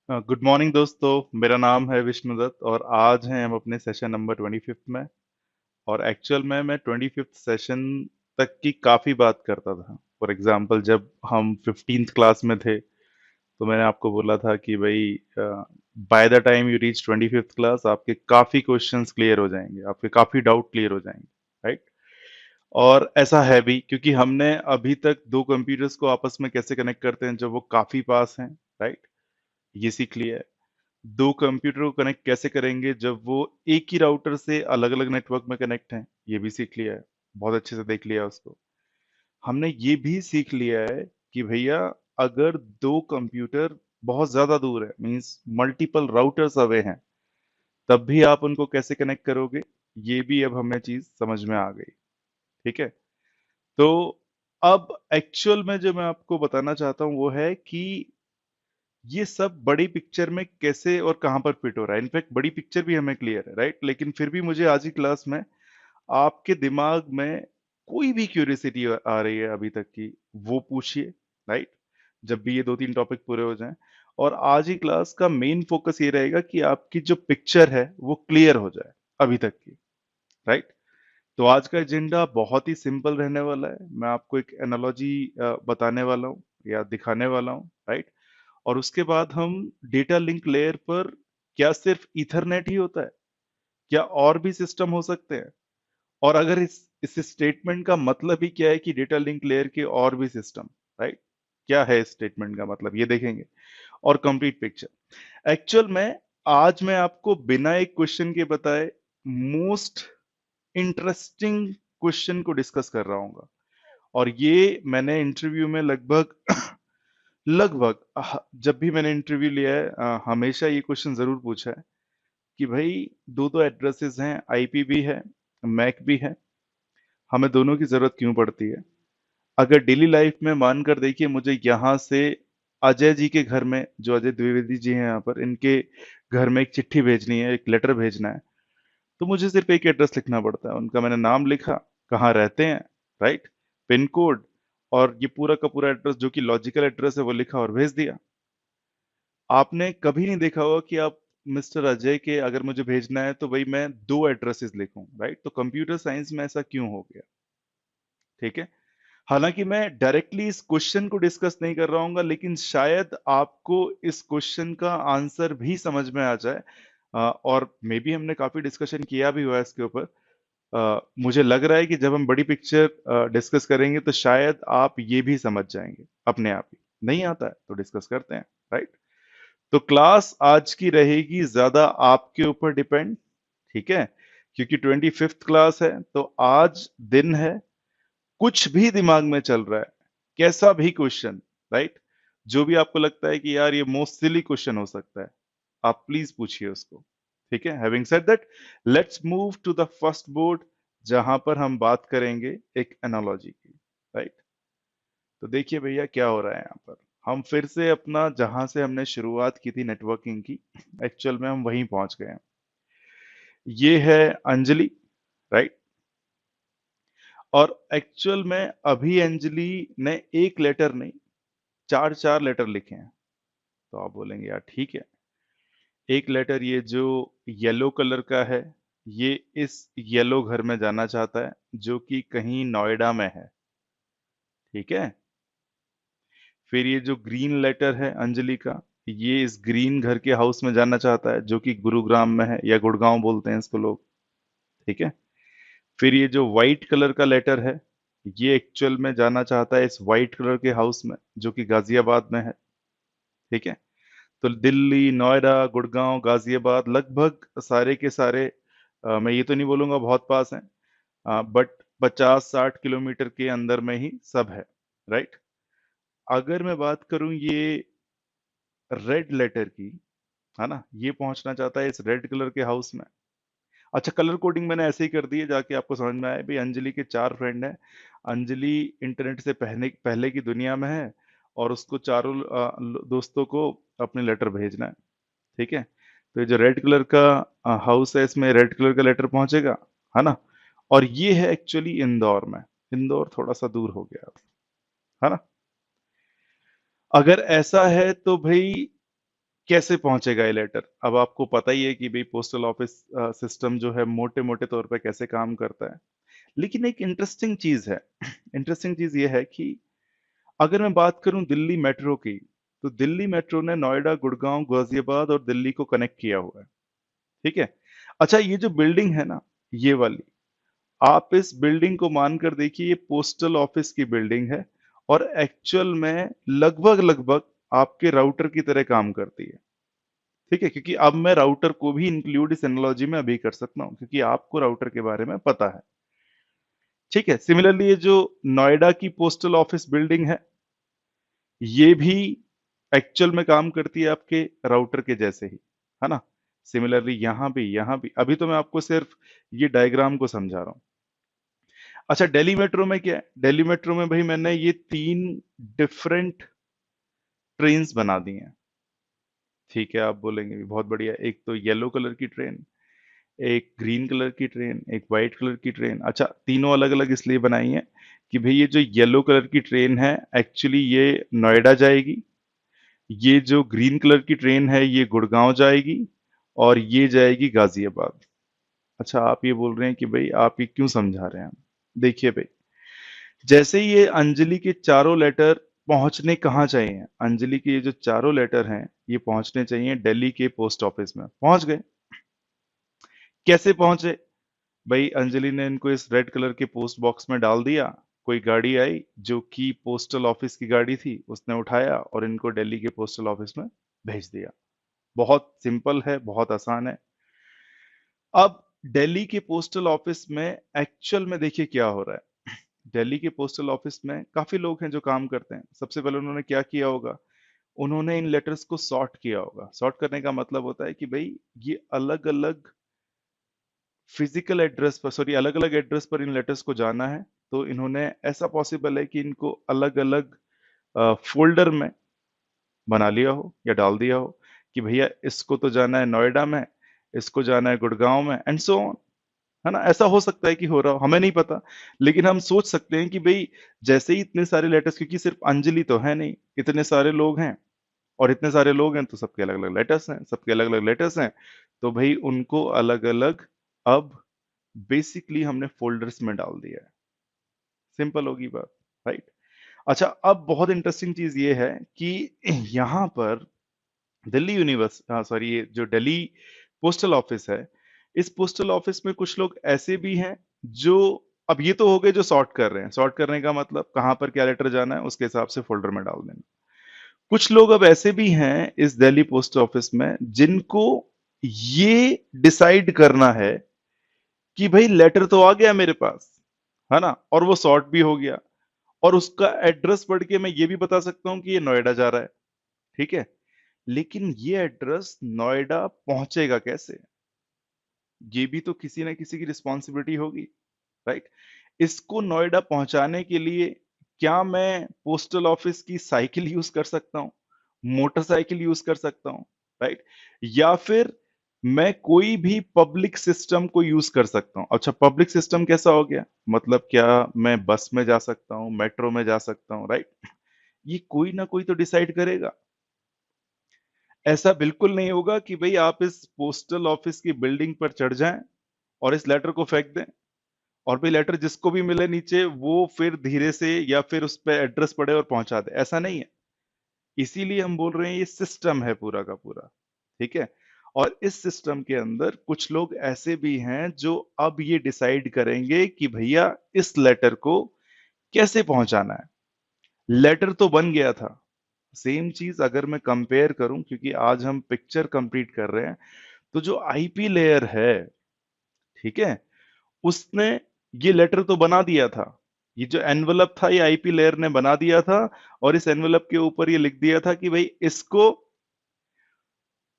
Good morning दोस्तों। मेरा नाम है विष्णुदत्त और आज हैं हम अपने सेशन नंबर 25 में। और एक्चुअल में मैं 25th सेशन तक की काफ़ी बात करता था। फॉर एग्जांपल जब हम 15th क्लास में थे तो मैंने आपको बोला था कि भाई by the time you reach 25th class आपके काफ़ी क्वेश्चंस क्लियर हो जाएंगे, आपके काफ़ी डाउट क्लियर हो जाएंगे, राइट। और ऐसा है भी क्योंकि हमने अभी तक दो कंप्यूटर्स को आपस में कैसे कनेक्ट करते हैं जब वो काफ़ी पास हैं, राइट, ये सीख लिया है। दो कंप्यूटर को कनेक्ट कैसे करेंगे जब वो एक ही राउटर से अलग अलग नेटवर्क में कनेक्ट हैं, ये भी सीख लिया है। बहुत अच्छे से देख लिया उसको। हमने ये भी सीख लिया है कि भैया अगर दो कंप्यूटर बहुत ज्यादा दूर है, मींस मल्टीपल राउटर्स अवे हैं, तब भी आप उनको कैसे कनेक्ट करोगे, ये भी अब हमें चीज समझ में आ गई। ठीक है। तो अब एक्चुअल में जो मैं आपको बताना चाहता हूं वो है कि ये सब बड़ी पिक्चर में कैसे और कहां पर फिट हो रहा है। इनफैक्ट बड़ी पिक्चर भी हमें क्लियर है, राइट, लेकिन फिर भी मुझे आज की क्लास में आपके दिमाग में कोई भी क्यूरियोसिटी आ रही है अभी तक की, वो पूछिए, राइट, जब भी ये दो तीन टॉपिक पूरे हो जाएं। और आज ही क्लास का मेन फोकस ये रहेगा कि आपकी जो पिक्चर है वो क्लियर हो जाए अभी तक की, राइट। तो आज का एजेंडा बहुत ही सिंपल रहने वाला है। मैं आपको एक एनालॉजी बताने वाला हूँ या दिखाने वाला हूँ, राइट। और उसके बाद हम डेटा लिंक लेयर पर, क्या सिर्फ ईथरनेट ही होता है, क्या और भी सिस्टम हो सकते हैं, और अगर इस स्टेटमेंट का मतलब ही क्या है कि डेटा लिंक लेयर के और भी सिस्टम, राइट, क्या है इस स्टेटमेंट का मतलब, ये देखेंगे। और कंप्लीट पिक्चर एक्चुअल में आज मैं आपको बिना एक क्वेश्चन के बताए मोस्ट इंटरेस्टिंग क्वेश्चन को डिस्कस कर रहा हूँ। और ये मैंने इंटरव्यू में लगभग लगभग जब भी मैंने इंटरव्यू लिया है हमेशा ये क्वेश्चन जरूर पूछा है कि भाई दो दो एड्रेसेस हैं, आईपी भी है, मैक भी है, हमें दोनों की जरूरत क्यों पड़ती है। अगर डेली लाइफ में मानकर देखिए मुझे यहाँ से अजय जी के घर में, जो अजय द्विवेदी जी हैं यहाँ पर, इनके घर में एक चिट्ठी भेजनी है, एक लेटर भेजना है, तो मुझे सिर्फ एक एड्रेस लिखना पड़ता है। उनका मैंने नाम लिखा, कहाँ रहते हैं, राइट, पिन कोड, और ये पूरा का पूरा एड्रेस जो कि लॉजिकल एड्रेस है वो लिखा और भेज दिया। आपने कभी नहीं देखा होगा कि आप मिस्टर अजय के अगर मुझे भेजना है तो भाई मैं दो एड्रेसेस लिखूं, राइट। तो कंप्यूटर साइंस में ऐसा क्यों हो गया। ठीक है। हालांकि मैं डायरेक्टली इस क्वेश्चन को डिस्कस नहीं कर रहा हूँ, लेकिन शायद आपको इस क्वेश्चन का आंसर भी समझ में आ जाए। और मे बी हमने काफी डिस्कशन किया भी हुआ है इसके ऊपर। मुझे लग रहा है कि जब हम बड़ी पिक्चर डिस्कस करेंगे तो शायद आप ये भी समझ जाएंगे अपने आप ही। नहीं आता है तो डिस्कस करते हैं, राइट। तो क्लास आज की रहेगी ज्यादा आपके ऊपर डिपेंड, ठीक है, क्योंकि 25th क्लास है। तो आज दिन है, कुछ भी दिमाग में चल रहा है, कैसा भी क्वेश्चन, राइट, जो भी आपको लगता है कि यार ये मोस्ट सिली क्वेश्चन हो सकता है, आप प्लीज पूछिए उसको। ठीक है। Having said that, let's move to the first board, जहां पर हम बात करेंगे एक एनालॉजी की, राइट। तो देखिए भैया क्या हो रहा है यहाँ पर। हम फिर से अपना जहां से हमने शुरुआत की थी नेटवर्किंग की, एक्चुअल में हम वहीं पहुंच गए हैं। ये है अंजलि, राइट। और एक्चुअल में अभी अंजलि ने एक लेटर नहीं, चार चार लेटर लिखे हैं। तो आप बोलेंगे यार ठीक है, एक लेटर ये जो येलो कलर का है, ये इस येलो घर में जाना चाहता है जो कि कहीं नोएडा में है, ठीक है। फिर ये जो ग्रीन लेटर है अंजलि का, ये इस ग्रीन घर के हाउस में जाना चाहता है जो कि गुरुग्राम में है, या गुड़गांव बोलते हैं इसको लोग, ठीक है। फिर ये जो व्हाइट कलर का लेटर है, ये एक्चुअल में जाना चाहता है इस व्हाइट कलर के हाउस में जो कि गाजियाबाद में है, ठीक है। तो दिल्ली, नोएडा, गुड़गांव, गाजियाबाद लगभग सारे के सारे, मैं ये तो नहीं बोलूंगा बहुत पास हैं, बट 50-60 किलोमीटर के अंदर में ही सब है, राइट। अगर मैं बात करूं ये रेड लेटर की, है ना, ये पहुंचना चाहता है इस रेड कलर के हाउस में। अच्छा, कलर कोडिंग मैंने ऐसे ही कर दी है जाके आपको समझ में आए भाई। अंजलि के चार फ्रेंड हैं। अंजलि इंटरनेट से पहले पहले की दुनिया में है, और उसको चारों दोस्तों को अपने लेटर भेजना है, ठीक है। तो ये जो रेड कलर का हाउस है, इसमें रेड कलर का लेटर पहुंचेगा, है ना। और ये है एक्चुअली इंदौर में। इंदौर थोड़ा सा दूर हो गया, है ना। अगर ऐसा है तो भाई कैसे पहुंचेगा ये लेटर? अब आपको पता ही है कि भाई पोस्टल ऑफिस सिस्टम जो है मोटे मोटे तौर पे कैसे काम करता है। लेकिन एक इंटरेस्टिंग चीज है इंटरेस्टिंग चीज ये है कि अगर मैं बात करूं दिल्ली मेट्रो की, तो दिल्ली मेट्रो ने नोएडा, गुड़गांव, गाजियाबाद और दिल्ली को कनेक्ट किया हुआ है। ठीक है। अच्छा, ये जो बिल्डिंग है ना, ये वाली, आप इस बिल्डिंग को मानकर देखिए, ये पोस्टल ऑफिस की बिल्डिंग है और एक्चुअल में लगभग लगभग आपके राउटर की तरह काम करती है। ठीक है, क्योंकि अब मैं राउटर को भी इंक्लूड इस एनालॉजी में अभी कर सकता हूं, क्योंकि आपको राउटर के बारे में पता है। ठीक है, सिमिलरली ये जो नोएडा की पोस्टल ऑफिस बिल्डिंग है, ये भी एक्चुअल में काम करती है आपके राउटर के जैसे ही, है ना। सिमिलरली यहां भी अभी तो मैं आपको सिर्फ ये डायग्राम को समझा रहा हूं। अच्छा, दिल्ली मेट्रो में क्या है? दिल्ली मेट्रो में भाई मैंने ये 3 डिफरेंट ट्रेन्स बना दी हैं। ठीक है, आप बोलेंगे भी बहुत बढ़िया, एक तो येलो कलर की ट्रेन, एक ग्रीन कलर की ट्रेन, एक वाइट कलर की ट्रेन। अच्छा, तीनों अलग अलग इसलिए बनाई है कि भाई ये जो येलो कलर की ट्रेन है, एक्चुअली ये नोएडा जाएगी। ये जो ग्रीन कलर की ट्रेन है, ये गुड़गांव जाएगी। और ये जाएगी गाजियाबाद। अच्छा, आप ये बोल रहे हैं कि भाई आप ये क्यों समझा रहे हैं? देखिए भाई, जैसे ही ये अंजलि के चारों लेटर पहुंचने कहाँ चाहिए, अंजलि के ये जो चारों लेटर हैं, ये पहुंचने चाहिए दिल्ली के पोस्ट ऑफिस में। पहुंच गए। कैसे पहुंचे? भाई अंजलि ने इनको इस रेड कलर के पोस्ट बॉक्स में डाल दिया। कोई गाड़ी आई जो कि पोस्टल ऑफिस की गाड़ी थी, उसने उठाया और इनको दिल्ली के पोस्टल ऑफिस में भेज दिया। बहुत सिंपल है, बहुत आसान है। अब दिल्ली के पोस्टल ऑफिस में एक्चुअल में देखिए क्या हो रहा है। दिल्ली के पोस्टल ऑफिस में काफी लोग हैं जो काम करते हैं। सबसे पहले उन्होंने क्या किया होगा? उन्होंने इन लेटर्स को सॉर्ट किया होगा। सॉर्ट करने का मतलब होता है कि भाई ये अलग अलग फिजिकल एड्रेस पर, सॉरी, अलग अलग एड्रेस पर इन लेटर्स को जाना है। तो इन्होंने, ऐसा पॉसिबल है कि इनको अलग अलग फोल्डर में बना लिया हो या डाल दिया हो कि भैया इसको तो जाना है नोएडा में, इसको जाना है गुड़गांव में, एंड सो ऑन। है ना, ऐसा हो सकता है कि हो रहा हो, हमें नहीं पता। लेकिन हम सोच सकते हैं कि भाई जैसे ही इतने सारे लेटर्स, क्योंकि सिर्फ अंजलि तो है नहीं, इतने सारे लोग हैं, और इतने सारे लोग हैं तो सबके अलग अलग लेटर्स हैं, सबके अलग अलग लेटर्स हैं। तो भाई उनको अलग अलग अब बेसिकली हमने फोल्डर्स में डाल दिया है। सिंपल होगी बात, राइट। अच्छा, अब बहुत इंटरेस्टिंग चीज ये है कि यहाँ पर दिल्ली यूनिवर्स सॉरी, ये जो दिल्ली पोस्टल ऑफिस है, इस पोस्टल ऑफिस में कुछ लोग ऐसे भी हैं जो, अब ये तो हो गए जो सॉर्ट कर रहे हैं। सॉर्ट करने का मतलब कहाँ पर क्या लेटर जाना है उसके हिसाब से फोल्डर में डाल देना। कुछ लोग अब ऐसे भी हैं इस दिल्ली पोस्ट ऑफिस में जिनको ये डिसाइड करना है कि भाई लेटर तो आ गया मेरे पास, है ना, और वो सॉर्ट भी हो गया, और उसका एड्रेस पढ़ के मैं ये भी बता सकता हूं कि ये नोएडा जा रहा है। ठीक है, लेकिन ये एड्रेस नोएडा पहुंचेगा कैसे? ये भी तो किसी ना किसी की रिस्पॉन्सिबिलिटी होगी, राइट। इसको नोएडा पहुंचाने के लिए क्या मैं पोस्टल ऑफिस की साइकिल यूज कर सकता हूँ, मोटरसाइकिल यूज कर सकता हूँ, राइट, या फिर मैं कोई भी पब्लिक सिस्टम को यूज कर सकता हूँ? अच्छा, पब्लिक सिस्टम कैसा हो गया? मतलब क्या मैं बस में जा सकता हूँ, मेट्रो में जा सकता हूँ, राइट। ये कोई ना कोई तो डिसाइड करेगा। ऐसा बिल्कुल नहीं होगा कि भाई आप इस पोस्टल ऑफिस की बिल्डिंग पर चढ़ जाएं और इस लेटर को फेंक दें, और भाई लेटर जिसको भी मिले नीचे वो फिर धीरे से या फिर उस पे एड्रेस पड़े और पहुंचा दे। ऐसा नहीं है। इसीलिए हम बोल रहे हैं ये सिस्टम है पूरा का पूरा। ठीक है। और इस सिस्टम के अंदर कुछ लोग ऐसे भी हैं जो अब ये डिसाइड करेंगे कि भैया इस लेटर को कैसे पहुंचाना है। लेटर तो बन गया था। सेम चीज अगर मैं कंपेयर करूं, क्योंकि आज हम पिक्चर कंप्लीट कर रहे हैं, तो जो आईपी लेयर है, ठीक है, उसने ये लेटर तो बना दिया था। ये जो एनवलप था ये आईपी लेयर ने बना दिया था, और इस एनवलप के ऊपर ये लिख दिया था कि भाई इसको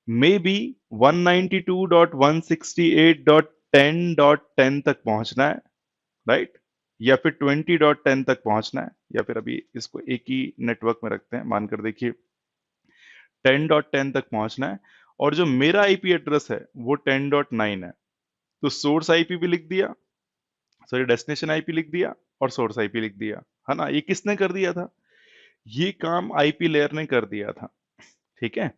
मे बी 192.168.10.10 तक पहुंचना है, राइट, या फिर 20.10 तक पहुंचना है, या फिर अभी इसको एक ही नेटवर्क में रखते हैं, मानकर देखिए 10.10 तक पहुंचना है। और जो मेरा आईपी एड्रेस है वो 10.9 है। तो सोर्स आईपी भी लिख दिया, सॉरी, डेस्टिनेशन आईपी लिख दिया, और सोर्स आईपी लिख दिया, है ना। ये किसने कर दिया था? ये काम आईपी लेयर ने कर दिया था। ठीक है।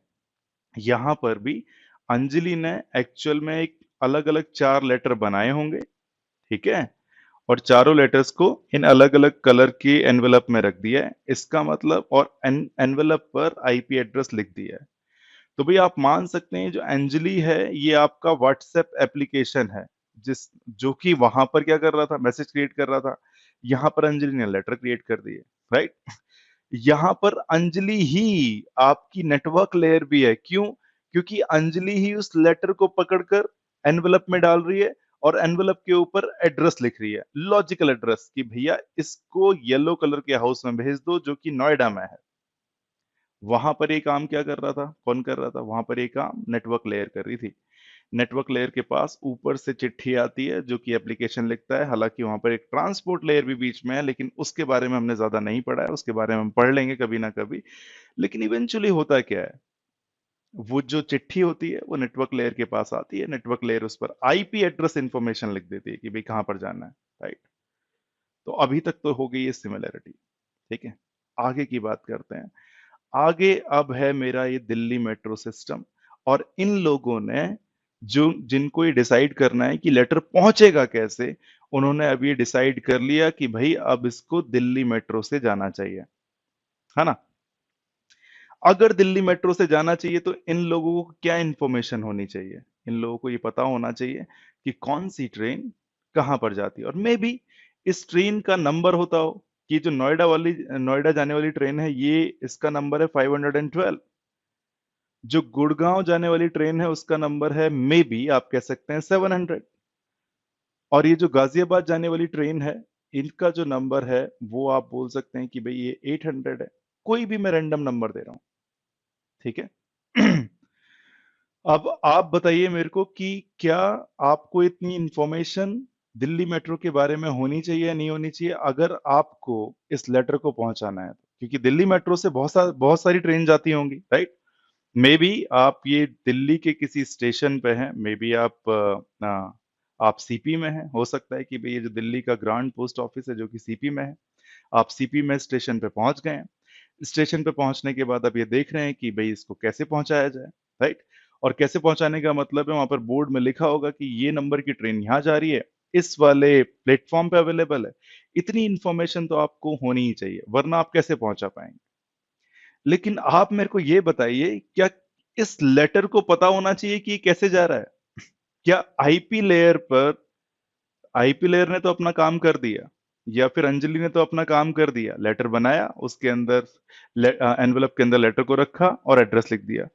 यहां पर भी अंजलि ने एक्चुअल में एक अलग अलग 4 लेटर बनाए होंगे, ठीक है, और चारों लेटर्स को इन अलग अलग कलर के एनवेलप में रख दिया है, इसका मतलब, और एनवेलप पर आईपी एड्रेस लिख दिया है। तो भाई आप मान सकते हैं जो अंजलि है ये आपका व्हाट्सएप एप्लीकेशन है, जिस जो कि वहां पर क्या कर रहा था, मैसेज क्रिएट कर रहा था। यहां पर अंजलि ने लेटर क्रिएट कर दिए, राइट। यहां पर अंजलि ही आपकी नेटवर्क लेयर भी है, क्यों? क्योंकि अंजलि ही उस लेटर को पकड़कर एनवेलप में डाल रही है और एनवेलप के ऊपर एड्रेस लिख रही है, लॉजिकल एड्रेस, कि भैया इसको येलो कलर के हाउस में भेज दो जो कि नोएडा में है। वहां पर ये काम क्या कर रहा था, कौन कर रहा था? वहां पर ये काम नेटवर्क लेयर कर रही थी। नेटवर्क लेयर के पास ऊपर से चिट्ठी आती है जो कि एप्लीकेशन लिखता है, हालांकि वहां पर एक ट्रांसपोर्ट लेयर भी बीच में है, लेकिन उसके बारे में हमने ज्यादा नहीं पढ़ा है, उसके बारे में हम पढ़ लेंगे कभी ना कभी। लेकिन इवेंचुअली होता क्या है, वो जो चिट्ठी होती है वो नेटवर्क लेयर के पास आती है, नेटवर्क लेयर उस पर आईपी एड्रेस इंफॉर्मेशन लिख देती है कि भाई कहां पर जाना है, राइट। तो अभी तक तो हो गई है सिमिलरिटी, ठीक है। आगे की बात करते हैं। आगे अब है मेरा ये दिल्ली मेट्रो सिस्टम, और इन लोगों ने जो जिनको ये डिसाइड करना है कि लेटर पहुंचेगा कैसे, उन्होंने अब ये डिसाइड कर लिया कि भाई अब इसको दिल्ली मेट्रो से जाना चाहिए, है ना। अगर दिल्ली मेट्रो से जाना चाहिए तो इन लोगों को क्या इंफॉर्मेशन होनी चाहिए? इन लोगों को ये पता होना चाहिए कि कौन सी ट्रेन कहां पर जाती है, और मे बी इस ट्रेन का नंबर होता हो कि जो नोएडा जाने वाली ट्रेन है, ये इसका नंबर है 512। जो गुड़गांव जाने वाली ट्रेन है उसका नंबर है, मे बी आप कह सकते हैं, 700। और ये जो गाजियाबाद जाने वाली ट्रेन है, इनका जो नंबर है वो आप बोल सकते हैं कि भाई ये 800 है। कोई भी मैं रैंडम नंबर दे रहा हूं, ठीक है। अब आप बताइए मेरे को कि क्या आपको इतनी इंफॉर्मेशन दिल्ली मेट्रो के बारे में होनी चाहिए या नहीं होनी चाहिए, अगर आपको इस लेटर को पहुंचाना है तो? क्योंकि दिल्ली मेट्रो से बहुत सारी ट्रेन जाती होंगी, राइट। मे बी आप ये दिल्ली के किसी स्टेशन पे हैं, मे बी आप सीपी में हैं, हो सकता है कि भाई ये जो दिल्ली का ग्रांड पोस्ट ऑफिस है जो कि सीपी में है, आप सीपी में स्टेशन पे पहुंच गए हैं। स्टेशन पे पहुंचने के बाद आप ये देख रहे हैं कि भाई इसको कैसे पहुंचाया जाए, राइट। और कैसे पहुंचाने का मतलब है, वहां पर बोर्ड में लिखा होगा कि ये नंबर की ट्रेन यहां जा रही है, इस वाले प्लेटफॉर्म पे अवेलेबल है। इतनी इंफॉर्मेशन तो आपको होनी ही चाहिए, वरना आप कैसे पहुंचा पाएंगे। लेकिन आप मेरे को ये बताइए, क्या इस लेटर को पता होना चाहिए कि ये कैसे जा रहा है? क्या आईपी लेयर पर, आईपी लेयर ने तो अपना काम कर दिया, या फिर अंजलि ने तो अपना काम कर दिया, लेटर बनाया, उसके अंदर एनवेलप के अंदर लेटर को रखा और एड्रेस लिख दिया।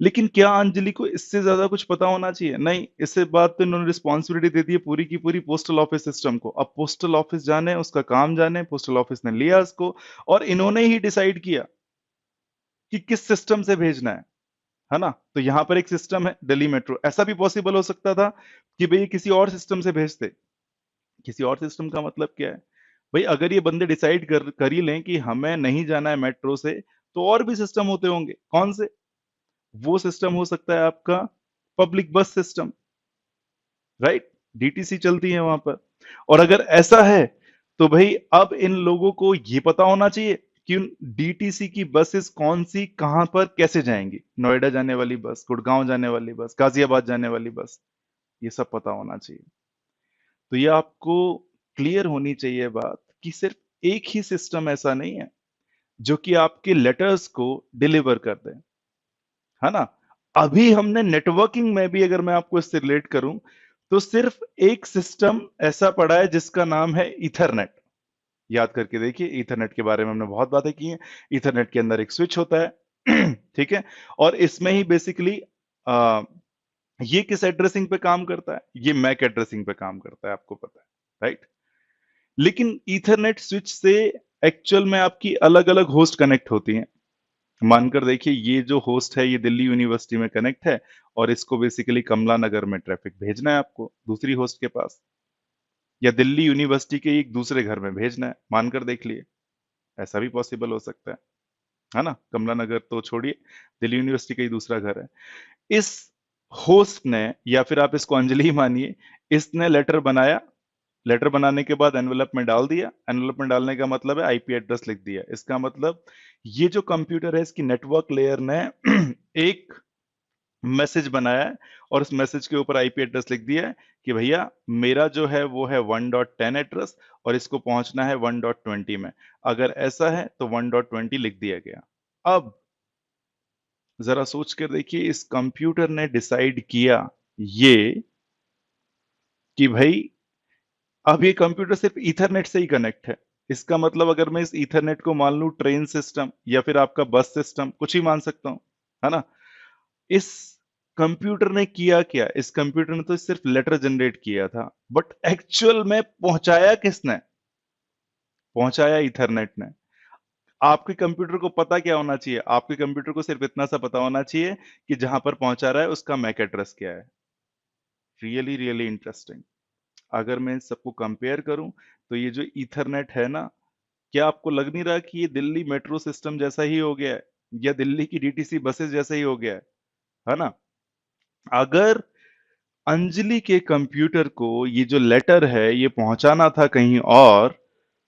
लेकिन क्या अंजलि को इससे ज्यादा कुछ पता होना चाहिए? नहीं, इससे बात तो इन्होंने रिस्पॉन्सिबिलिटी दे दी है पूरी की पूरी पोस्टल ऑफिस सिस्टम को। अब पोस्टल ऑफिस जाने, उसका काम जाने, पोस्टल ऑफिस ने लिया उसको, और इन्होंने ही डिसाइड किया कि किस सिस्टम से भेजना है ना। तो यहां पर एक सिस्टम है दिल्ली मेट्रो, ऐसा भी पॉसिबल हो सकता था कि भाई किसी और सिस्टम से भेजते। किसी और सिस्टम का मतलब क्या है? भाई अगर ये बंदे डिसाइड कर ही लें कि हमें नहीं जाना है मेट्रो से, तो और भी सिस्टम होते होंगे, कौन से? वो सिस्टम हो सकता है आपका पब्लिक बस सिस्टम, राइट। डीटीसी चलती है वहां पर। और अगर ऐसा है तो भाई अब इन लोगों को ये पता होना चाहिए कि डीटीसी की बसेस कौन सी कहां पर कैसे जाएंगी, नोएडा जाने वाली बस, गुड़गांव जाने वाली बस, गाजियाबाद जाने वाली बस, ये सब पता होना चाहिए। तो ये आपको क्लियर होनी चाहिए बात कि सिर्फ एक ही सिस्टम ऐसा नहीं है जो कि आपके लेटर्स को डिलीवर कर दे, है ना। अभी हमने नेटवर्किंग में भी, अगर मैं आपको इससे रिलेट करूं, तो सिर्फ एक सिस्टम ऐसा पड़ा है जिसका नाम है ईथरनेट। याद करके देखिए, ईथरनेट के बारे में हमने बहुत बातें की हैं। ईथरनेट के अंदर एक स्विच होता है, ठीक है। और इसमें ही बेसिकली ये किस एड्रेसिंग पे काम करता है? ये मैक एड्रेसिंग पे काम करता है, आपको पता है, राइट। लेकिन ईथरनेट स्विच से एक्चुअल में आपकी अलग अलग होस्ट कनेक्ट होती हैं। मानकर देखिए, ये जो होस्ट है ये दिल्ली यूनिवर्सिटी में कनेक्ट है, और इसको बेसिकली कमला नगर में ट्रैफिक भेजना है आपको दूसरी होस्ट के पास, या दिल्ली यूनिवर्सिटी के एक दूसरे घर में भेजना है, मानकर देख लिए। ऐसा भी पॉसिबल हो सकता है ना। कमला नगर तो छोड़िए, दिल्ली यूनिवर्सिटी का ही दूसरा घर है। इस होस्ट ने, या फिर आप इसको अंजलि ही मानिए, इसने लेटर बनाया। लेटर बनाने के बाद एनवेलप में डाल दिया। एनवेलप में डालने का मतलब है आईपी एड्रेस लिख दिया। इसका मतलब ये जो कंप्यूटर है इसकी नेटवर्क लेयर ने एक मैसेज बनाया है और उस मैसेज के ऊपर आईपी एड्रेस लिख दिया है कि भैया मेरा जो है वो है 1.10 एड्रेस और इसको पहुंचना है 1.20 में। अगर ऐसा है तो 1.20 लिख दिया गया। अब जरा सोच कर देखिए, इस कंप्यूटर ने डिसाइड किया ये कि भाई अब ये कंप्यूटर सिर्फ ईथरनेट से ही कनेक्ट है। इसका मतलब अगर मैं इस ईथरनेट को मान लूं ट्रेन सिस्टम या फिर आपका बस सिस्टम, कुछ ही मान सकता हूं, है ना। इस कंप्यूटर ने किया क्या, इस कंप्यूटर ने तो सिर्फ लेटर जनरेट किया था, बट एक्चुअल में पहुंचाया किसने? पहुंचाया ईथरनेट ने। आपके कंप्यूटर को पता क्या होना चाहिए? आपके कंप्यूटर को सिर्फ इतना सा पता होना चाहिए कि जहां पर पहुंचा रहा है उसका मैक एड्रेस क्या है। Really really interesting. अगर मैं इन सबको कंपेयर करूं तो ये जो ईथरनेट है ना, क्या आपको लग नहीं रहा कि ये दिल्ली मेट्रो सिस्टम जैसा ही हो गया है या दिल्ली की डीटीसी बसेस जैसा ही हो गया है ना। अगर अंजलि के कंप्यूटर को ये जो लेटर है ये पहुंचाना था कहीं और,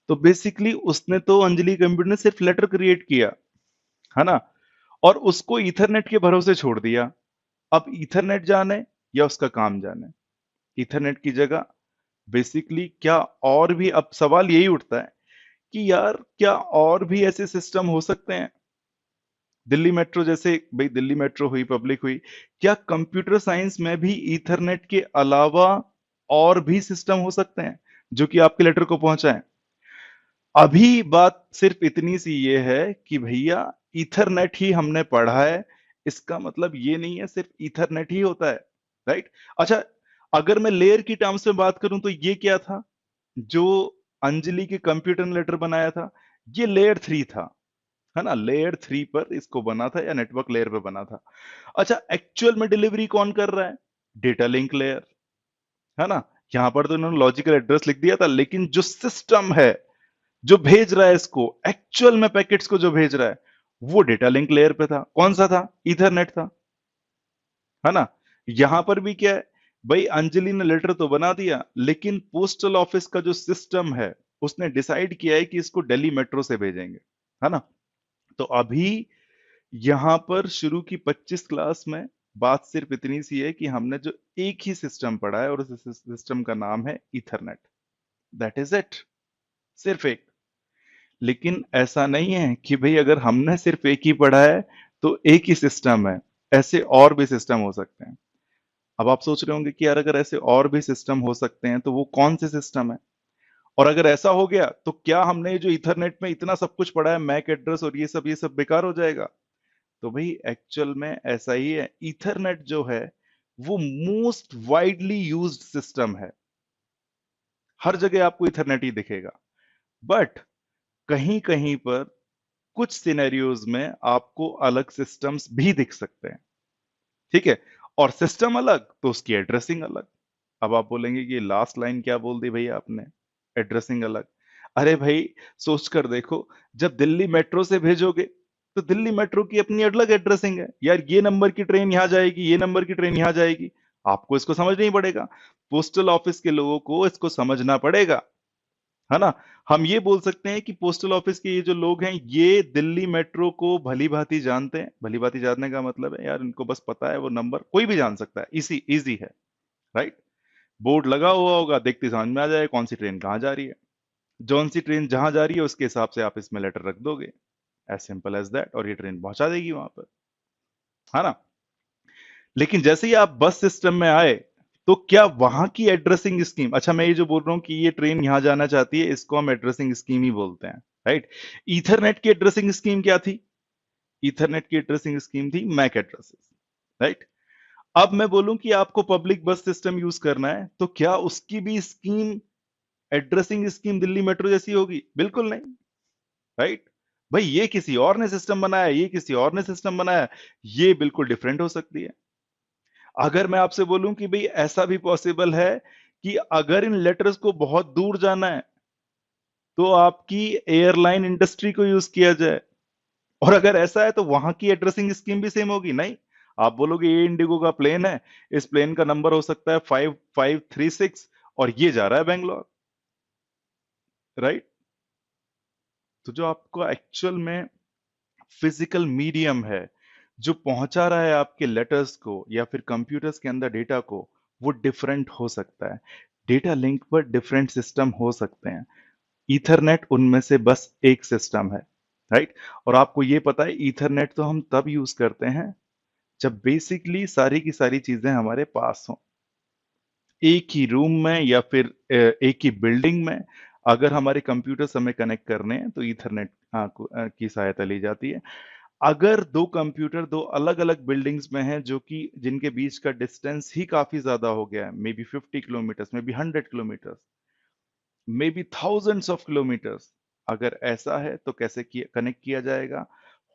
तो बेसिकली उसने तो अंजलि कंप्यूटर ने सिर्फ लेटर क्रिएट किया, है ना, और उसको ईथरनेट के भरोसे छोड़ दिया। अब ईथरनेट जाने या उसका काम जाने, ईथरनेट की जगह बेसिकली क्या और भी, अब सवाल यही उठता है कि यार क्या और भी ऐसे सिस्टम हो सकते हैं दिल्ली मेट्रो जैसे? भाई दिल्ली मेट्रो हुई, पब्लिक हुई, क्या कंप्यूटर साइंस में भी ईथरनेट के अलावा और भी सिस्टम हो सकते हैं जो कि आपके लेटर को पहुंचाएं? अभी बात सिर्फ इतनी सी ये है कि भैया ईथरनेट ही हमने पढ़ा है, इसका मतलब ये नहीं है सिर्फ ईथरनेट ही होता है, राइट। अच्छा, अगर मैं लेयर की टर्म्स में बात करूं तो ये क्या था जो अंजलि के कंप्यूटर ने लेटर बनाया था? ये लेयर 3 था, है ना, लेयर 3 पर इसको बना था या नेटवर्क लेयर पे बना था। अच्छा, एक्चुअल में डिलीवरी कौन कर रहा है? डेटा लिंक लेयर, है ना। यहां पर तो इन्होंने लॉजिकल एड्रेस लिख दिया था, लेकिन जो सिस्टम है जो भेज रहा है इसको, एक्चुअल में पैकेट्स को जो भेज रहा है, वो डेटा लिंक लेयर पे था। कौन सा था? ईथरनेट था, है ना। यहां पर भी क्या है, भाई अंजलि ने लेटर तो बना दिया, लेकिन पोस्टल ऑफिस का जो सिस्टम है उसने डिसाइड किया है कि इसको दिल्ली मेट्रो से भेजेंगे, है ना। तो अभी यहां पर शुरू की 25 क्लास में बात सिर्फ इतनी सी है कि हमने जो एक ही सिस्टम पढ़ा है और उस सिस्टम का नाम है ईथरनेट। दैट इज इट, सिर्फ एक। लेकिन ऐसा नहीं है कि भाई अगर हमने सिर्फ एक ही पढ़ा है तो एक ही सिस्टम है, ऐसे और भी सिस्टम हो सकते हैं। अब आप सोच रहे होंगे कि यार अगर ऐसे और भी सिस्टम हो सकते हैं तो वो कौन से सिस्टम है, और अगर ऐसा हो गया तो क्या हमने ये जो इथरनेट में इतना सब कुछ पढ़ा है, मैक एड्रेस और ये सब बेकार हो जाएगा? तो भाई एक्चुअल में ऐसा ही है। ईथरनेट जो है वो मोस्ट वाइडली यूज्ड सिस्टम है, हर जगह आपको ईथरनेट ही दिखेगा। बट कहीं कहीं पर कुछ सिनेरियोज में आपको अलग सिस्टम्स भी दिख सकते हैं, ठीक है। और सिस्टम अलग तो उसकी एड्रेसिंग अलग। अब आप बोलेंगे कि लास्ट लाइन क्या बोल दी भैया आपने, एड्रेसिंग अलग। अरे भाई सोच कर देखो, जब दिल्ली मेट्रो से भेजोगे तो दिल्ली मेट्रो की अपनी अलग एड्रेसिंग है यार, ये नंबर की ट्रेन यहां जाएगी, ये नंबर की ट्रेन यहां जाएगी। आपको इसको समझ नहीं पड़ेगा, पोस्टल ऑफिस के लोगों को इसको समझना पड़ेगा, है ना। हम ये बोल सकते हैं कि पोस्टल ऑफिस के ये जो लोग हैं ये दिल्ली मेट्रो को भली भांति जानते हैं। भली भांति जानने का मतलब है यार इनको बस पता है वो नंबर कोई भी जान सकता है, इसी इजी है, राइट। बोर्ड लगा हुआ होगा, देखते ही समझ में आ जाए कौन सी ट्रेन कहां जा रही है, जौन सी ट्रेन जहां जा रही है उसके हिसाब से आप इसमें लेटर रख दोगे, एज सिंपल एज दैट, और ये ट्रेन पहुंचा देगी वहां पर, है ना। लेकिन जैसे ही आप बस सिस्टम में आए तो क्या वहां की एड्रेसिंग स्कीम, अच्छा मैं ये जो बोल रहा हूं कि ये ट्रेन यहां जाना चाहती है इसको हम एड्रेसिंग स्कीम ही बोलते हैं, राइट। ईथरनेट की एड्रेसिंग स्कीम क्या थी? ईथरनेट की एड्रेसिंग स्कीम थी मैक एड्रेसेस, राइट। अब मैं बोलूं कि आपको पब्लिक बस सिस्टम यूज करना है तो क्या उसकी भी scheme, addressing scheme Delhi metro जैसी होगी? बिल्कुल नहीं, राइट। भाई ये किसी और ने सिस्टम बनाया, ये किसी और ने सिस्टम बनाया, ये बिल्कुल डिफरेंट हो सकती है। अगर मैं आपसे बोलूं कि भाई ऐसा भी पॉसिबल है कि अगर इन लेटर्स को बहुत दूर जाना है तो आपकी एयरलाइन इंडस्ट्री को यूज किया जाए, और अगर ऐसा है तो वहां की एड्रेसिंग स्कीम भी सेम होगी? नहीं, आप बोलोगे ये इंडिगो का प्लेन है, इस प्लेन का नंबर हो सकता है 5536 और ये जा रहा है बेंगलोर, राइट। तो जो आपको एक्चुअल में फिजिकल मीडियम है जो पहुंचा रहा है आपके लेटर्स को या फिर कंप्यूटर्स के अंदर डेटा को, वो डिफरेंट हो सकता है। डेटा लिंक पर डिफरेंट सिस्टम हो सकते हैं। ईथरनेट उनमें से बस एक सिस्टम है, राइट? और आपको ये पता है ईथरनेट तो हम तब यूज करते हैं जब बेसिकली सारी की सारी चीजें हमारे पास हों। एक ही रूम में या फिर एक ही बिल्डिंग में अगर हमारे कंप्यूटर्स हमें कनेक्ट करने हैं तो ईथरनेट की सहायता ली जाती है। अगर दो कंप्यूटर दो अलग-अलग बिल्डिंग्स में हैं जो कि जिनके बीच का डिस्टेंस ही काफी ज्यादा हो गया है, may be 50 kilometres, may be 100 kilometres, may be thousands of kilometres, अगर ऐसा है तो कैसे किया कनेक्ट किया जाएगा?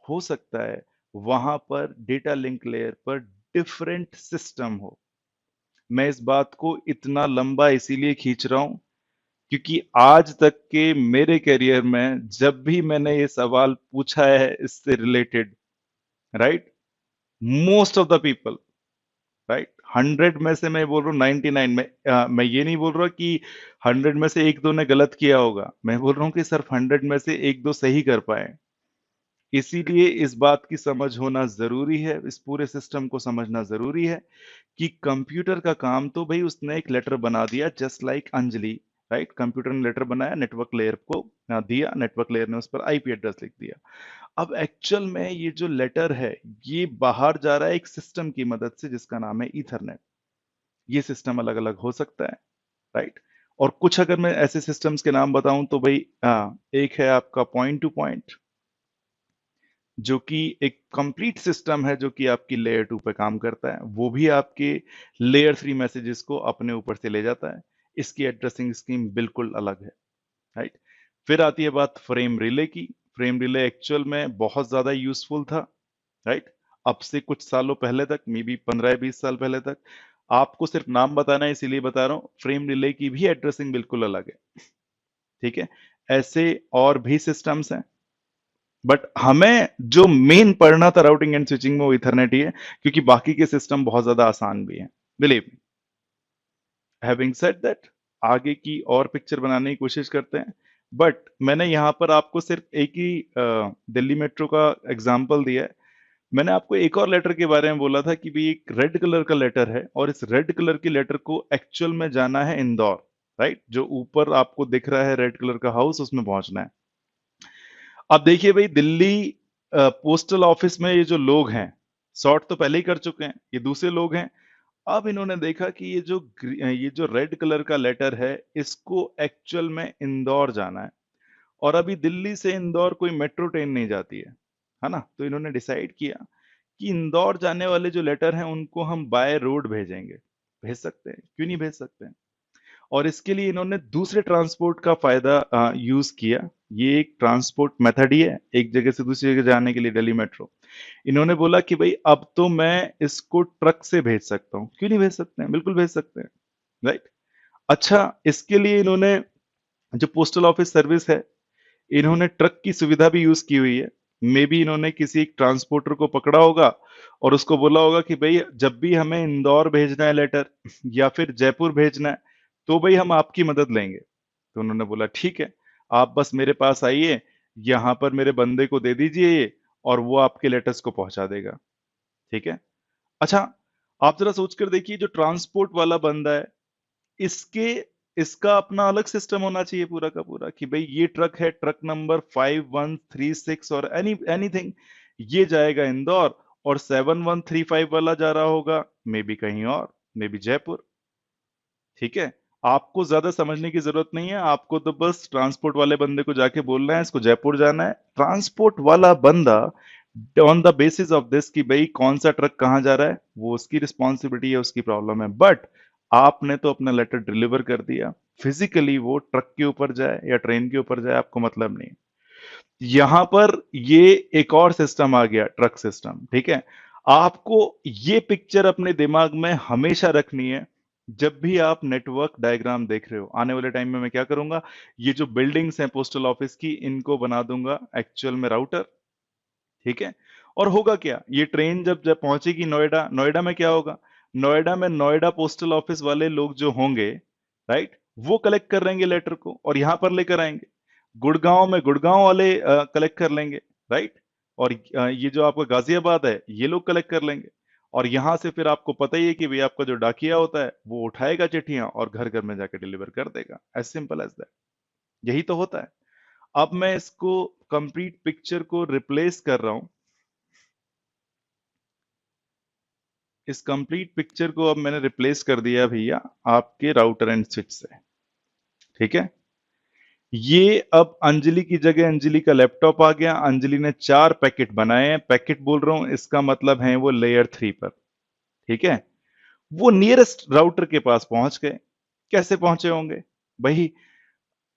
हो सकता है वहां पर डेटा लिंक लेयर पर डिफरेंट सिस्टम हो। मैं इस बात को इतना लंबा इसीलिए खींच रहा हूं क्योंकि आज तक के मेरे करियर में जब भी मैंने ये सवाल पूछा है इससे related, right, most of the people, right, 100 में से मैं बोल रहा हूँ 99 में, मैं ये नहीं बोल रहा कि 100 में से एक दो ने गलत किया होगा, मैं बोल रहा हूँ कि सिर्फ 100 में से एक दो सही कर पाए। इसीलिए इस बात की समझ होना जरूरी है, इस पूरे सिस्टम को समझना जरूरी है कि कंप्यूटर का काम तो भाई उसने एक लेटर बना दिया just like Anjali, right? Computer ने लेटर बनाया, नेटवर्क लेयर को दिया, नेटवर्क लेयर ने उस पर आईपी एड्रेस लिख दिया। अब एक्चुअल में ये जो लेटर है ये बाहर जा रहा है एक सिस्टम की मदद से जिसका नाम है ईथरनेट। ये सिस्टम अलग अलग हो सकता है, राइट? और कुछ अगर मैं ऐसे सिस्टम्स के नाम बताऊं तो भाई एक है आपका पॉइंट टू पॉइंट, जो कि एक कंप्लीट सिस्टम है जो कि आपकी लेयर 2 पे काम करता है। वो भी आपके लेयर 3 मैसेजेस को अपने ऊपर से ले जाता है। इसकी एड्रेसिंग स्कीम बिल्कुल अलग है, राइट? फिर आती है बात फ्रेम रिले की। फ्रेम रिले एक्चुअल में बहुत ज्यादा यूजफुल था, राइट? अब से कुछ सालों पहले तक, मे बी 15-20 साल पहले तक। आपको सिर्फ नाम बताना है इसीलिए बता रहा हूं, फ्रेम रिले की भी एड्रेसिंग बिल्कुल अलग है, ठीक है? ऐसे और भी सिस्टम्स हैं, बट हमें जो मेन पढ़ना था राउटिंग एंड स्विचिंग में वो इथरनेट ही है, क्योंकि बाकी के सिस्टम बहुत ज्यादा आसान भी हैं, believe me. Having said that, आगे की और पिक्चर बनाने की कोशिश करते हैं। बट मैंने यहां पर आपको सिर्फ एक ही दिल्ली मेट्रो का एग्जांपल दिया है। मैंने आपको एक और लेटर के बारे में बोला था कि भी एक रेड कलर का लेटर है और इस रेड कलर की लेटर को एक्चुअल में जाना है इंदौर, राइट? जो ऊपर आपको दिख रहा है रेड कलर का हाउस, उसमें पहुंचना है। अब देखिए भाई, दिल्ली पोस्टल ऑफिस में ये जो लोग हैं, सॉर्ट तो पहले ही कर चुके हैं, ये दूसरे लोग हैं। अब इन्होंने देखा कि ये जो रेड कलर का लेटर है, इसको एक्चुअल में इंदौर जाना है। और अभी दिल्ली से इंदौर कोई मेट्रो ट्रेन नहीं जाती है ना? तो इन्होंने डिसाइड किया कि इंदौर जाने वाले जो लेटर हैं उनको हम बाय रोड भेजेंगे। भेज सकते हैं, क्यों नहीं भेज सकते हैं? और इसके लिए इन्होंने दूसरे ट्रांसपोर्ट का फायदा यूज किया। ये एक ट्रांसपोर्ट मेथड ही है एक जगह से दूसरी जगह जाने के लिए, दिल्ली मेट्रो। इन्होंने बोला कि भाई अब तो मैं इसको ट्रक से भेज सकता हूँ। क्यों नहीं भेज सकते हैं? बिल्कुल भेज सकते हैं, राइट? अच्छा, इसके लिए इन्होंने जो पोस्टल ऑफिस सर्विस है, इन्होंने ट्रक की सुविधा भी यूज की हुई है। मे बी इन्होंने किसी एक ट्रांसपोर्टर को पकड़ा होगा और उसको बोला होगा कि भाई जब भी हमें इंदौर भेजना है लेटर या फिर जयपुर भेजना है तो भाई हम आपकी मदद लेंगे। तो उन्होंने बोला ठीक है, आप बस मेरे पास आइए, यहाँ पर मेरे बंदे को दे दीजिए ये, और वो आपके लेटर्स को पहुंचा देगा, ठीक है? अच्छा, आप जरा सोच कर देखिए, जो ट्रांसपोर्ट वाला बंदा है, इसके इसका अपना अलग सिस्टम होना चाहिए पूरा का पूरा कि भाई ये ट्रक है, ट्रक नंबर 5136 और एनीथिंग, ये जाएगा इंदौर, और 7135 वाला जा रहा होगा मे बी कहीं और, मे बी जयपुर, ठीक है? आपको ज्यादा समझने की जरूरत नहीं है, आपको तो बस ट्रांसपोर्ट वाले बंदे को जाके बोलना है इसको जयपुर जाना है। ट्रांसपोर्ट वाला बंदा on the basis of this कि भाई कौन सा ट्रक कहां जा रहा है, वो उसकी रिस्पॉन्सिबिलिटी है, उसकी प्रॉब्लम है। बट आपने तो अपना लेटर डिलीवर कर दिया, फिजिकली वो ट्रक के ऊपर जाए या ट्रेन के ऊपर जाए आपको मतलब नहीं। यहां पर ये एक और सिस्टम आ गया, ट्रक सिस्टम, ठीक है? आपको ये पिक्चर अपने दिमाग में हमेशा रखनी है जब भी आप नेटवर्क डायग्राम देख रहे हो। आने वाले टाइम में मैं क्या करूंगा, ये जो बिल्डिंग्स हैं पोस्टल ऑफिस की, इनको बना दूंगा एक्चुअल में राउटर, ठीक है? और होगा क्या, ये ट्रेन जब जब पहुंचेगी नोएडा, नोएडा में क्या होगा, नोएडा में नोएडा पोस्टल ऑफिस वाले लोग जो होंगे, राइट, वो कलेक्ट कर लेंगे लेटर को और यहां पर लेकर आएंगे। गुड़गांव में गुड़गांव वाले कलेक्ट कर लेंगे, राइट? और ये जो आपका गाजियाबाद है ये लोग कलेक्ट कर लेंगे, और यहां से फिर आपको पता ही है कि भाई आपका जो डाकिया होता है वो उठाएगा चिट्ठियां और घर घर में जाकर डिलीवर कर देगा। As simple as that. यही तो होता है। अब मैं इसको कंप्लीट पिक्चर को रिप्लेस कर रहा हूं। इस कंप्लीट पिक्चर को अब मैंने रिप्लेस कर दिया भैया आपके राउटर एंड स्विच से। ठीक है। ये अब अंजलि की जगह अंजलि का लैपटॉप आ गया। अंजलि ने 4 पैकेट बनाए हैं। पैकेट बोल रहा हूं, इसका मतलब है वो लेयर 3 पर। ठीक है। वो नियरेस्ट राउटर के पास पहुंच गए। कैसे पहुंचे होंगे भाई?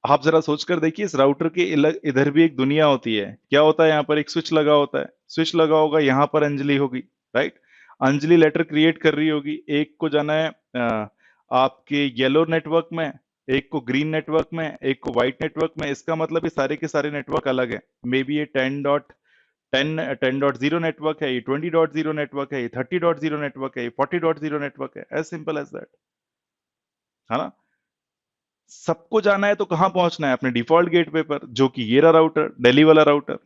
आप जरा सोचकर देखिए, इस राउटर के इधर भी एक दुनिया होती है। क्या होता है यहाँ पर? एक स्विच लगा होता है। स्विच लगा होगा, यहाँ पर अंजलि होगी। राइट। अंजलि लेटर क्रिएट कर रही होगी। एक को जाना है आपके येलो नेटवर्क में, एक को ग्रीन नेटवर्क में, एक को व्हाइट नेटवर्क में। इसका मतलब ये सारे के सारे नेटवर्क अलग है। मे बी ये 10.0 नेटवर्क है, ये 20.0 नेटवर्क है, ये 30.0 नेटवर्क है, ये 40.0 नेटवर्क है। As simple as that. है ना? सबको जाना है तो कहां पहुंचना है? अपने डिफॉल्ट गेटवे पर, जो कि ये रहा राउटर, दिल्ली वाला राउटर।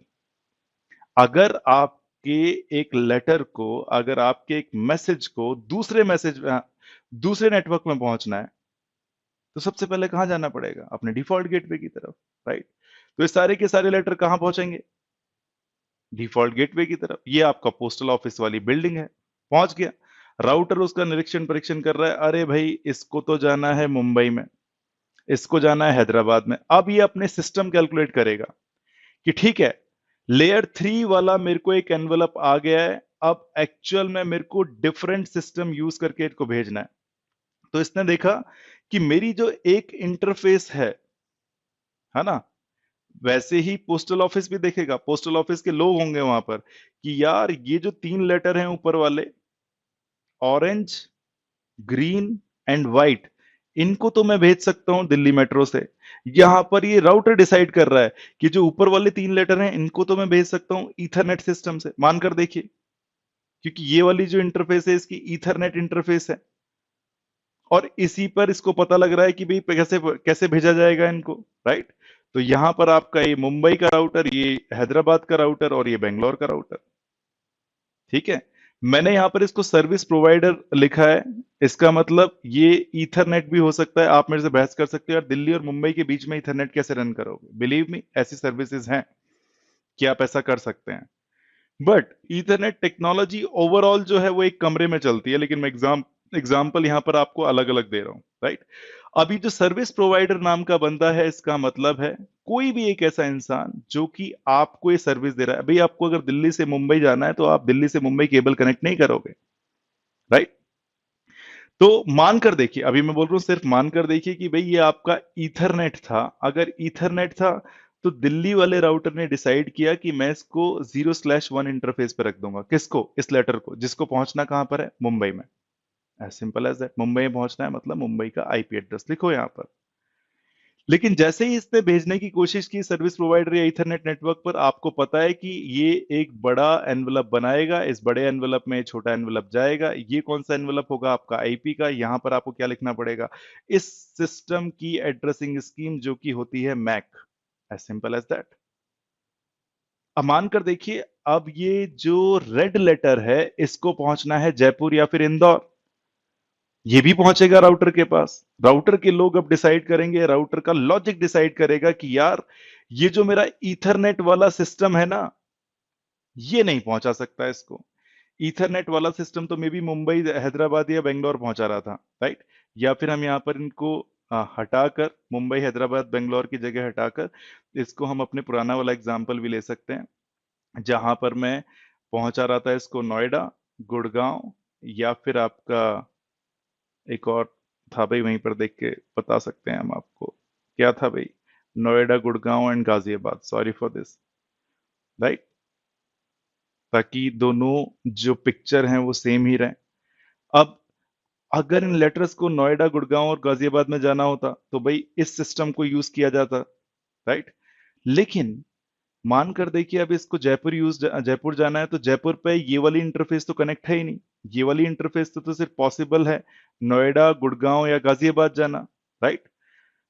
अगर आपके एक लेटर को, अगर आपके एक मैसेज को दूसरे नेटवर्क में पहुंचना है, तो सबसे पहले कहां जाना पड़ेगा? अपने डिफॉल्ट गेटवे की तरफ। राइट। तो ये सारे के सारे लेटर कहां पहुंचेंगे? डिफॉल्ट गेटवे की तरफ। ये आपका पोस्टल ऑफिस वाली बिल्डिंग है। पहुंच गया। राउटर उसका निरीक्षण परीक्षण कर रहा है। अरे भाई, इसको तो जाना है मुंबई में, इसको जाना है हैदराबाद में। अब ये अपने सिस्टम कैलकुलेट करेगा कि ठीक है, लेयर 3 वाला मेरे को एक एनवलप आ गया है, अब एक्चुअल में मेरे को डिफरेंट सिस्टम यूज करके इसको भेजना है। तो इसने देखा कि मेरी जो एक इंटरफेस है ना, वैसे ही पोस्टल ऑफिस भी देखेगा। पोस्टल ऑफिस के लोग होंगे वहां पर कि यार ये जो 3 लेटर हैं ऊपर वाले, ऑरेंज, ग्रीन एंड व्हाइट, इनको तो मैं भेज सकता हूं दिल्ली मेट्रो से। यहां पर ये राउटर डिसाइड कर रहा है कि जो ऊपर वाले 3 लेटर हैं इनको तो मैं भेज सकता हूं ईथरनेट सिस्टम से। मानकर देखिए, क्योंकि ये वाली जो इंटरफेस है इसकी ईथरनेट इंटरफेस है, और इसी पर इसको पता लग रहा है कि भाई कैसे कैसे भेजा जाएगा इनको। राइट। तो यहां पर आपका ये मुंबई का राउटर, ये हैदराबाद का राउटर, और ये बेंगलोर का राउटर। ठीक है। मैंने यहां पर इसको सर्विस प्रोवाइडर लिखा है। इसका मतलब ये ईथरनेट भी हो सकता है। आप मेरे से बहस कर सकते हो यार, दिल्ली और मुंबई के बीच में ईथरनेट कैसे रन करोगे? बिलीव मी, ऐसी सर्विसेज हैं कि आप ऐसा कर सकते हैं। बट ईथरनेट टेक्नोलॉजी ओवरऑल जो है वो एक कमरे में चलती है, लेकिन मैं एग्जाम्पल यहां पर आपको अलग अलग दे रहा हूं। राइट। अभी जो सर्विस प्रोवाइडर नाम का बंदा है, इसका मतलब है कोई भी एक ऐसा इंसान जो कि आपको ये सर्विस दे रहा है। भाई, आपको अगर दिल्ली से मुंबई जाना है तो आप दिल्ली से मुंबई केबल कनेक्ट नहीं करोगे। राइट। तो मानकर देखिए, अभी मैं बोल रहा हूं सिर्फ मानकर देखिए कि भाई ये आपका ईथरनेट था। अगर ईथरनेट था तो दिल्ली वाले राउटर ने डिसाइड किया कि मैं इसको 0/1 इंटरफेस पे रख दूंगा। किसको? इस लेटर को, जिसको पहुंचना कहां पर है? मुंबई में। As simple as that. Mumbai में पहुंचना है मतलब मुंबई का आईपी एड्रेस लिखो यहां पर। लेकिन जैसे ही इसने भेजने की कोशिश की सर्विस प्रोवाइडर या इथरनेट नेटवर्क पर, आपको पता है कि ये एक बड़ा एनवलप बनाएगा। इस बड़े एनवलप में छोटा एनवलप जाएगा। ये कौन सा एनवलप होगा? आपका आईपी का। यहां पर आपको क्या लिखना पड़ेगा? इस सिस्टम की एड्रेसिंग स्कीम, जो कि होती है MAC. As simple as that. अब मानकर देखिए, अब ये जो रेड लेटर है इसको पहुंचना है जयपुर या फिर इंदौर। ये भी पहुंचेगा राउटर के पास। राउटर के लोग अब डिसाइड करेंगे, राउटर का लॉजिक डिसाइड करेगा कि यार ये जो मेरा ईथरनेट वाला सिस्टम है ना, ये नहीं पहुंचा सकता इसको। ईथरनेट वाला सिस्टम तो मे बी मुंबई, हैदराबाद या बेंगलोर पहुंचा रहा था। राइट। या फिर हम यहां पर इनको हटाकर, मुंबई, हैदराबाद, बेंगलोर की जगह हटाकर, इसको हम अपने पुराना वाला एग्जाम्पल भी ले सकते हैं, जहां पर मैं पहुंचा रहा था इसको नोएडा, गुड़गांव, या फिर आपका एक और था भाई, वहीं पर देख के बता सकते हैं हम आपको। क्या था भाई? Noida, Gurgaon and Ghaziabad. Sorry for this. Right. ताकि दोनों जो पिक्चर हैं वो सेम ही रहे। अब अगर इन लेटर्स को नोएडा, गुड़गांव और गाजियाबाद में जाना होता तो भाई इस सिस्टम को यूज किया जाता। राइट। लेकिन मानकर देखिए, अब इसको जयपुर जाना है तो जयपुर पे ये वाली इंटरफेस तो कनेक्ट है ही नहीं। ये वाली इंटरफेस तो सिर्फ पॉसिबल है नोएडा, गुड़गांव या गाजियाबाद जाना। राइट।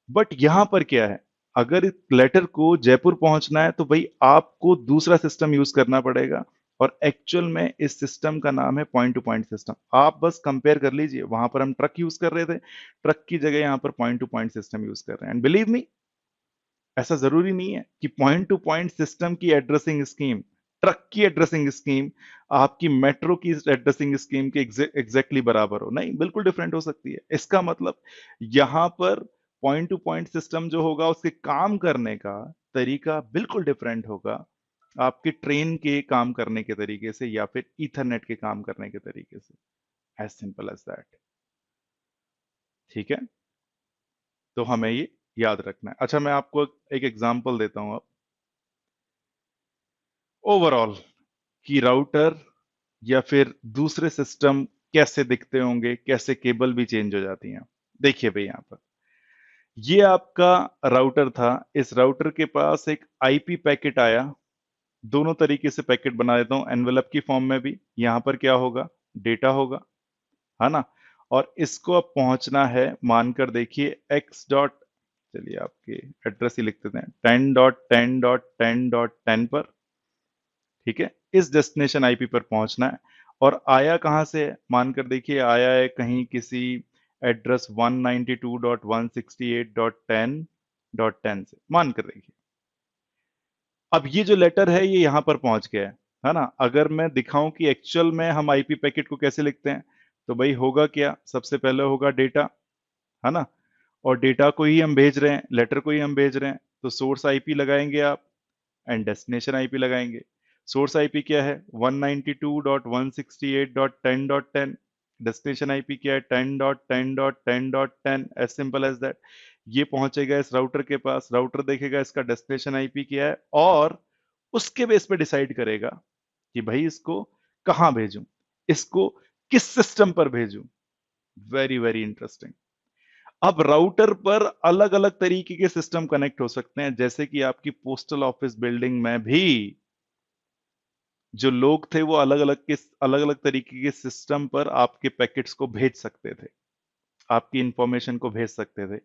बट यहां पर क्या है? अगर इस लेटर को जयपुर पहुंचना है तो भाई आपको दूसरा सिस्टम यूज करना पड़ेगा, और एक्चुअल में इस सिस्टम का नाम है पॉइंट टू पॉइंट सिस्टम। आप बस कंपेयर कर लीजिए, वहां पर हम ट्रक यूज कर रहे थे, ट्रक की जगह यहां पर point to point system use कर रहे हैं। एंड बिलीव मी, ऐसा जरूरी नहीं है कि पॉइंट टू पॉइंट सिस्टम की एड्रेसिंग स्कीम, ट्रक की एड्रेसिंग स्कीम आपकी मेट्रो की एड्रेसिंग स्कीम के एग्जैक्टली बराबर हो, नहीं, बिल्कुल डिफरेंट हो सकती है। इसका मतलब यहां पर पॉइंट टू पॉइंट सिस्टम जो होगा उसके काम करने का तरीका बिल्कुल डिफरेंट होगा आपके ट्रेन के काम करने के तरीके से या फिर ईथरनेट के काम करने के तरीके से। As simple as that. ठीक है, तो हमें ये याद रखना है। अच्छा, मैं आपको एक एग्जांपल देता हूं अब ओवरऑल कि राउटर या फिर दूसरे सिस्टम कैसे दिखते होंगे, कैसे केबल भी चेंज हो जाती हैं। देखिए भाई, यहां पर ये आपका राउटर था, इस राउटर के पास एक आईपी पैकेट आया। दोनों तरीके से पैकेट बना देता हूं, एनवेलप की फॉर्म में भी। यहां पर क्या होगा, डेटा होगा, है ना। और इसको अब पहुंचना है, मानकर देखिए एक्स डॉट, चलिए आपके एड्रेस ही लिख देते हैं, 10.10.10.10 पर। ठीक है, इस डेस्टिनेशन आईपी पर पहुंचना है। और आया कहां से है? मानकर देखिए आया है कहीं किसी एड्रेस 192.168.10.10 से, मानकर देखिए। अब ये जो लेटर है ये यहां पर पहुंच गया है ना। अगर मैं दिखाऊं कि एक्चुअल में हम आईपी पैकेट को कैसे लिखते हैं, तो भाई होगा क्या, सबसे पहले होगा डेटा, है ना। और डेटा को ही हम भेज रहे हैं, लेटर को ही हम भेज रहे हैं, तो सोर्स आईपी लगाएंगे आप एंड डेस्टिनेशन आईपी लगाएंगे। सोर्स आईपी क्या है, 192.168.10.10। डेस्टिनेशन आईपी क्या है, 10.10.10.10। As simple as that. ये पहुंचेगा इस राउटर के पास, राउटर देखेगा इसका डेस्टिनेशन आईपी क्या है, और उसके बेस पे डिसाइड करेगा कि भाई इसको कहां भेजूं, इसको किस सिस्टम पर भेजूं। Very very interesting. अब राउटर पर अलग अलग तरीके के सिस्टम कनेक्ट हो सकते हैं, जैसे कि आपकी पोस्टल ऑफिस बिल्डिंग में भी जो लोग थे वो अलग अलग तरीके के सिस्टम पर आपके पैकेट्स को भेज सकते थे, आपकी इंफॉर्मेशन को भेज सकते थे।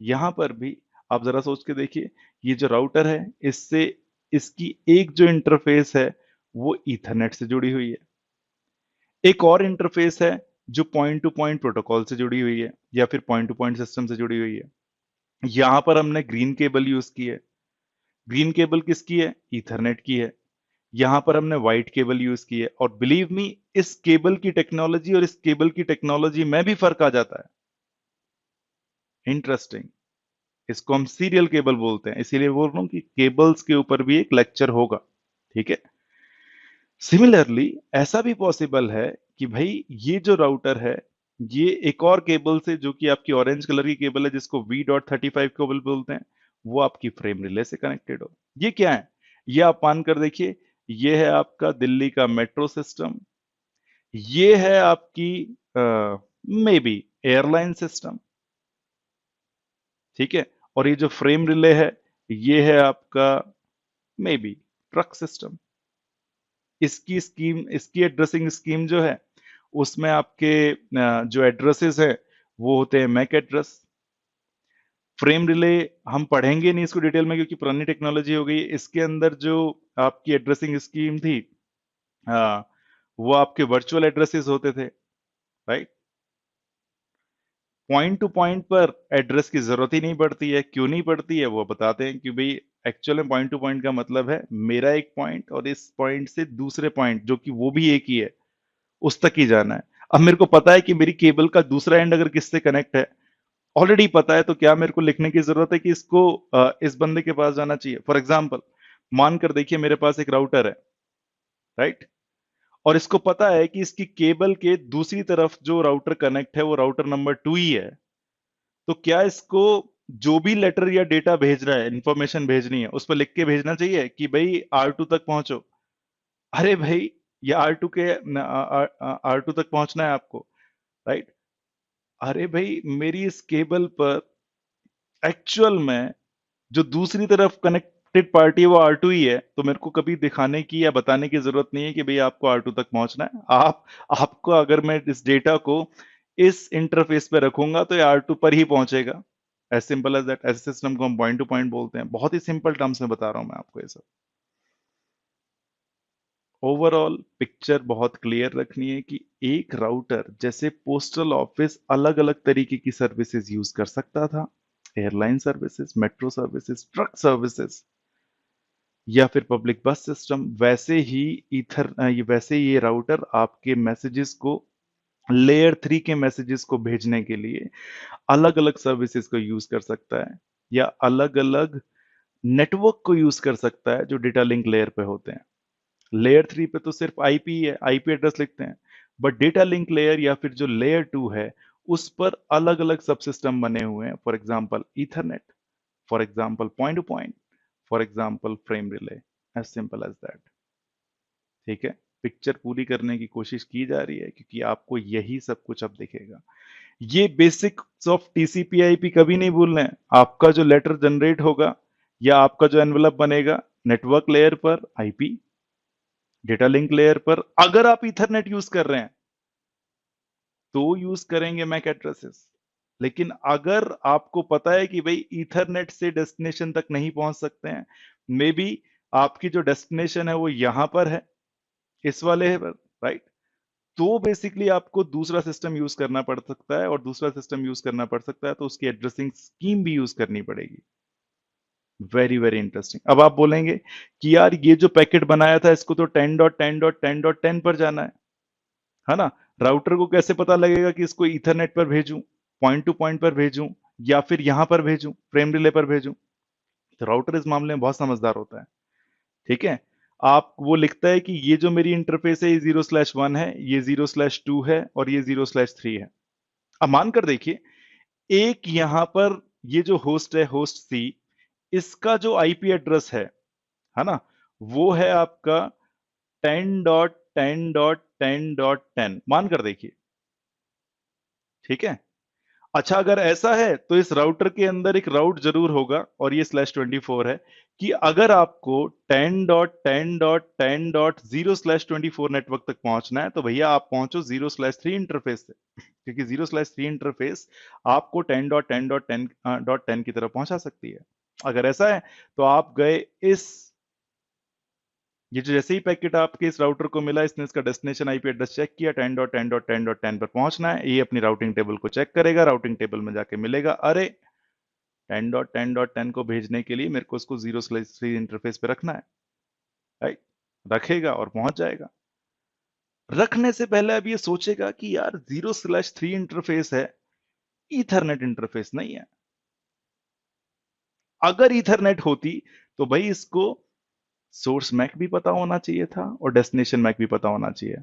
यहां पर भी आप जरा सोच के देखिए, ये जो राउटर है इससे इसकी एक जो इंटरफेस है वो ईथरनेट से जुड़ी हुई है, एक और इंटरफेस है जो पॉइंट टू पॉइंट प्रोटोकॉल से जुड़ी हुई है या फिर पॉइंट टू पॉइंट सिस्टम से जुड़ी हुई है। यहां पर हमने ग्रीन केबल यूज की है। ग्रीन केबल किसकी है, ईथरनेट की है। यहां पर हमने व्हाइट केबल यूज की है, और बिलीव मी इस केबल की टेक्नोलॉजी और इस केबल की टेक्नोलॉजी में भी फर्क आ जाता है। इंटरेस्टिंग। इसको हम सीरियल केबल बोलते हैं, इसीलिए बोल रहा हूं कि केबल्स के ऊपर भी एक लेक्चर होगा। ठीक है, सिमिलरली ऐसा भी पॉसिबल है कि भाई ये जो राउटर है ये एक और केबल से, जो कि आपकी ऑरेंज कलर की केबल है जिसको V.35 केबल बोलते हैं, वो आपकी फ्रेम रिले से कनेक्टेड हो। ये क्या है, ये आप मान कर देखिए, ये है आपका दिल्ली का मेट्रो सिस्टम, ये है आपकी मे बी एयरलाइन सिस्टम। ठीक है, और ये जो फ्रेम रिले है ये है आपका मे बी ट्रक सिस्टम। इसकी स्कीम, इसकी एड्रेसिंग स्कीम जो है उसमें आपके जो एड्रेसेस है वो होते हैं मैक एड्रेस। फ्रेम रिले हम पढ़ेंगे नहीं इसको डिटेल में क्योंकि पुरानी टेक्नोलॉजी हो गई। इसके अंदर जो आपकी एड्रेसिंग स्कीम थी, वो आपके वर्चुअल एड्रेसेस होते थे, राइट। पॉइंट टू पॉइंट पर एड्रेस की जरूरत ही नहीं पड़ती है। क्यों नहीं पड़ती है वो बताते हैं कि भाई एक्चुअल में पॉइंट टू पॉइंट का मतलब है मेरा एक पॉइंट और इस पॉइंट से दूसरे पॉइंट जो कि वो भी एक ही है उस तक ही जाना है। अब मेरे को पता है कि मेरी केबल का दूसरा एंड अगर किससे कनेक्ट है, ऑलरेडी पता है, तो क्या मेरे को लिखने की जरूरत है कि इसको इस बंदे के पास जाना चाहिए। फॉर एग्जाम्पल मानकर देखिए मेरे पास एक राउटर है, राइट, और इसको पता है कि इसकी केबल के दूसरी तरफ जो राउटर कनेक्ट है वो राउटर नंबर 2 ही है। तो क्या इसको जो भी लेटर या डेटा भेज रहा है, इंफॉर्मेशन भेजनी है, उस पर लिख के भेजना चाहिए कि भाई R2 तक पहुंचो। अरे भाई, ये R2 के R2 तक पहुंचना है आपको, राइट। अरे भाई, मेरी इस केबल पर एक्चुअल में जो दूसरी तरफ कनेक्टेड पार्टी है वो R2 ही है, तो मेरे को कभी दिखाने की या बताने की जरूरत नहीं है कि भाई आपको R2 तक पहुंचना है। आपको अगर मैं इस डेटा को इस इंटरफेस पे रखूंगा तो ये R2 पर ही पहुंचेगा। As simple as that. ऐसे सिस्टम को हम पॉइंट टू पॉइंट बोलते हैं। बहुत ही सिंपल टर्म्स में बता रहा हूं मैं आपको ये सब। ओवरऑल पिक्चर बहुत क्लियर रखनी है कि एक राउटर जैसे पोस्टल ऑफिस अलग अलग तरीके की सर्विसेज यूज कर सकता था, airline services, metro services, truck services, या फिर पब्लिक बस सिस्टम, वैसे ये राउटर आपके मैसेजेस को, लेयर 3 के मैसेजेस को भेजने के लिए अलग अलग सर्विसेज को यूज कर सकता है, या अलग अलग नेटवर्क को यूज कर सकता है जो डेटा लिंक लेयर पे होते हैं। लेयर 3 पे तो सिर्फ आईपी है, आईपी एड्रेस लिखते हैं, बट डेटा लिंक लेयर या फिर जो लेयर 2 है उस पर अलग अलग सब सिस्टम बने हुए हैं। For example ethernet, for example point to point, for example frame relay, as simple as that. ठीक है, पिक्चर पूरी करने की कोशिश की जा रही है क्योंकि आपको यही सब कुछ अब दिखेगा। ये बेसिक्स ऑफ टीसीपी आईपी कभी नहीं भूलना है। आपका जो लेटर जनरेट होगा या आपका जो एनवेलप बनेगा, नेटवर्क लेयर पर आईपी, डेटा लिंक लेयर पर अगर आप ईथरनेट यूज कर रहे हैं तो यूज करेंगे मैक एड्रेसेस। लेकिन अगर आपको पता है कि भाई ईथरनेट से डेस्टिनेशन तक नहीं पहुंच सकते हैं, मे बी आपकी जो डेस्टिनेशन है वो यहां पर है, इस वाले है, राइट, तो बेसिकली आपको दूसरा सिस्टम यूज करना पड़ सकता है, और दूसरा सिस्टम यूज करना पड़ सकता है तो उसकी एड्रेसिंग स्कीम भी यूज करनी पड़ेगी। Very very interesting. अब आप बोलेंगे कि यार ये जो पैकेट बनाया था इसको तो 10.10.10.10 पर जाना है ना, राउटर को कैसे पता लगेगा कि इसको ईथरनेट पर भेजूं, पॉइंट टू पॉइंट पर भेजूं, या फिर यहां पर भेजूं, फ्रेम रिले पर भेजूं? तो राउटर इस मामले में बहुत समझदार होता है। ठीक है, आप वो लिखता है कि ये जो मेरी इंटरफेस है ये 0/1 है, ये 0/2 है, और ये 0/3 है। अब मानकर देखिए, एक यहां पर ये जो होस्ट है, होस्ट सी, इसका जो आईपी एड्रेस है ना, वो है आपका 10.10.10.10, मानकर देखिए। ठीक है, अच्छा अगर ऐसा है तो इस राउटर के अंदर एक राउट जरूर होगा, और ये /24 है, कि अगर आपको 10.10.10.0/24 नेटवर्क तक पहुंचना है तो भैया आप पहुंचो 0/3 इंटरफेस से, क्योंकि 0/3 इंटरफेस आपको 10.10.10.10 की तरफ पहुंचा सकती है। अगर ऐसा है तो आप गए इस, ये जो जैसे ही पैकेट आपके इस राउटर को मिला, इसने इसका डेस्टिनेशन आईपी एड्रेस चेक किया, 10.10.10.10 पर पहुंचना है, ये अपनी राउटिंग टेबल को चेक करेगा, राउटिंग टेबल में जाके मिलेगा, अरे 10.10.10 को भेजने के लिए मेरे को उसको 0/3 इंटरफेस पे रखना है, राइट, रखेगा और पहुंच जाएगा। रखने से पहले अब ये सोचेगा कि यार 0/3 इंटरफेस है, ईथरनेट इंटरफेस नहीं है। अगर ईथरनेट होती तो भाई इसको सोर्स मैक भी पता होना चाहिए था और डेस्टिनेशन मैक भी पता होना चाहिए।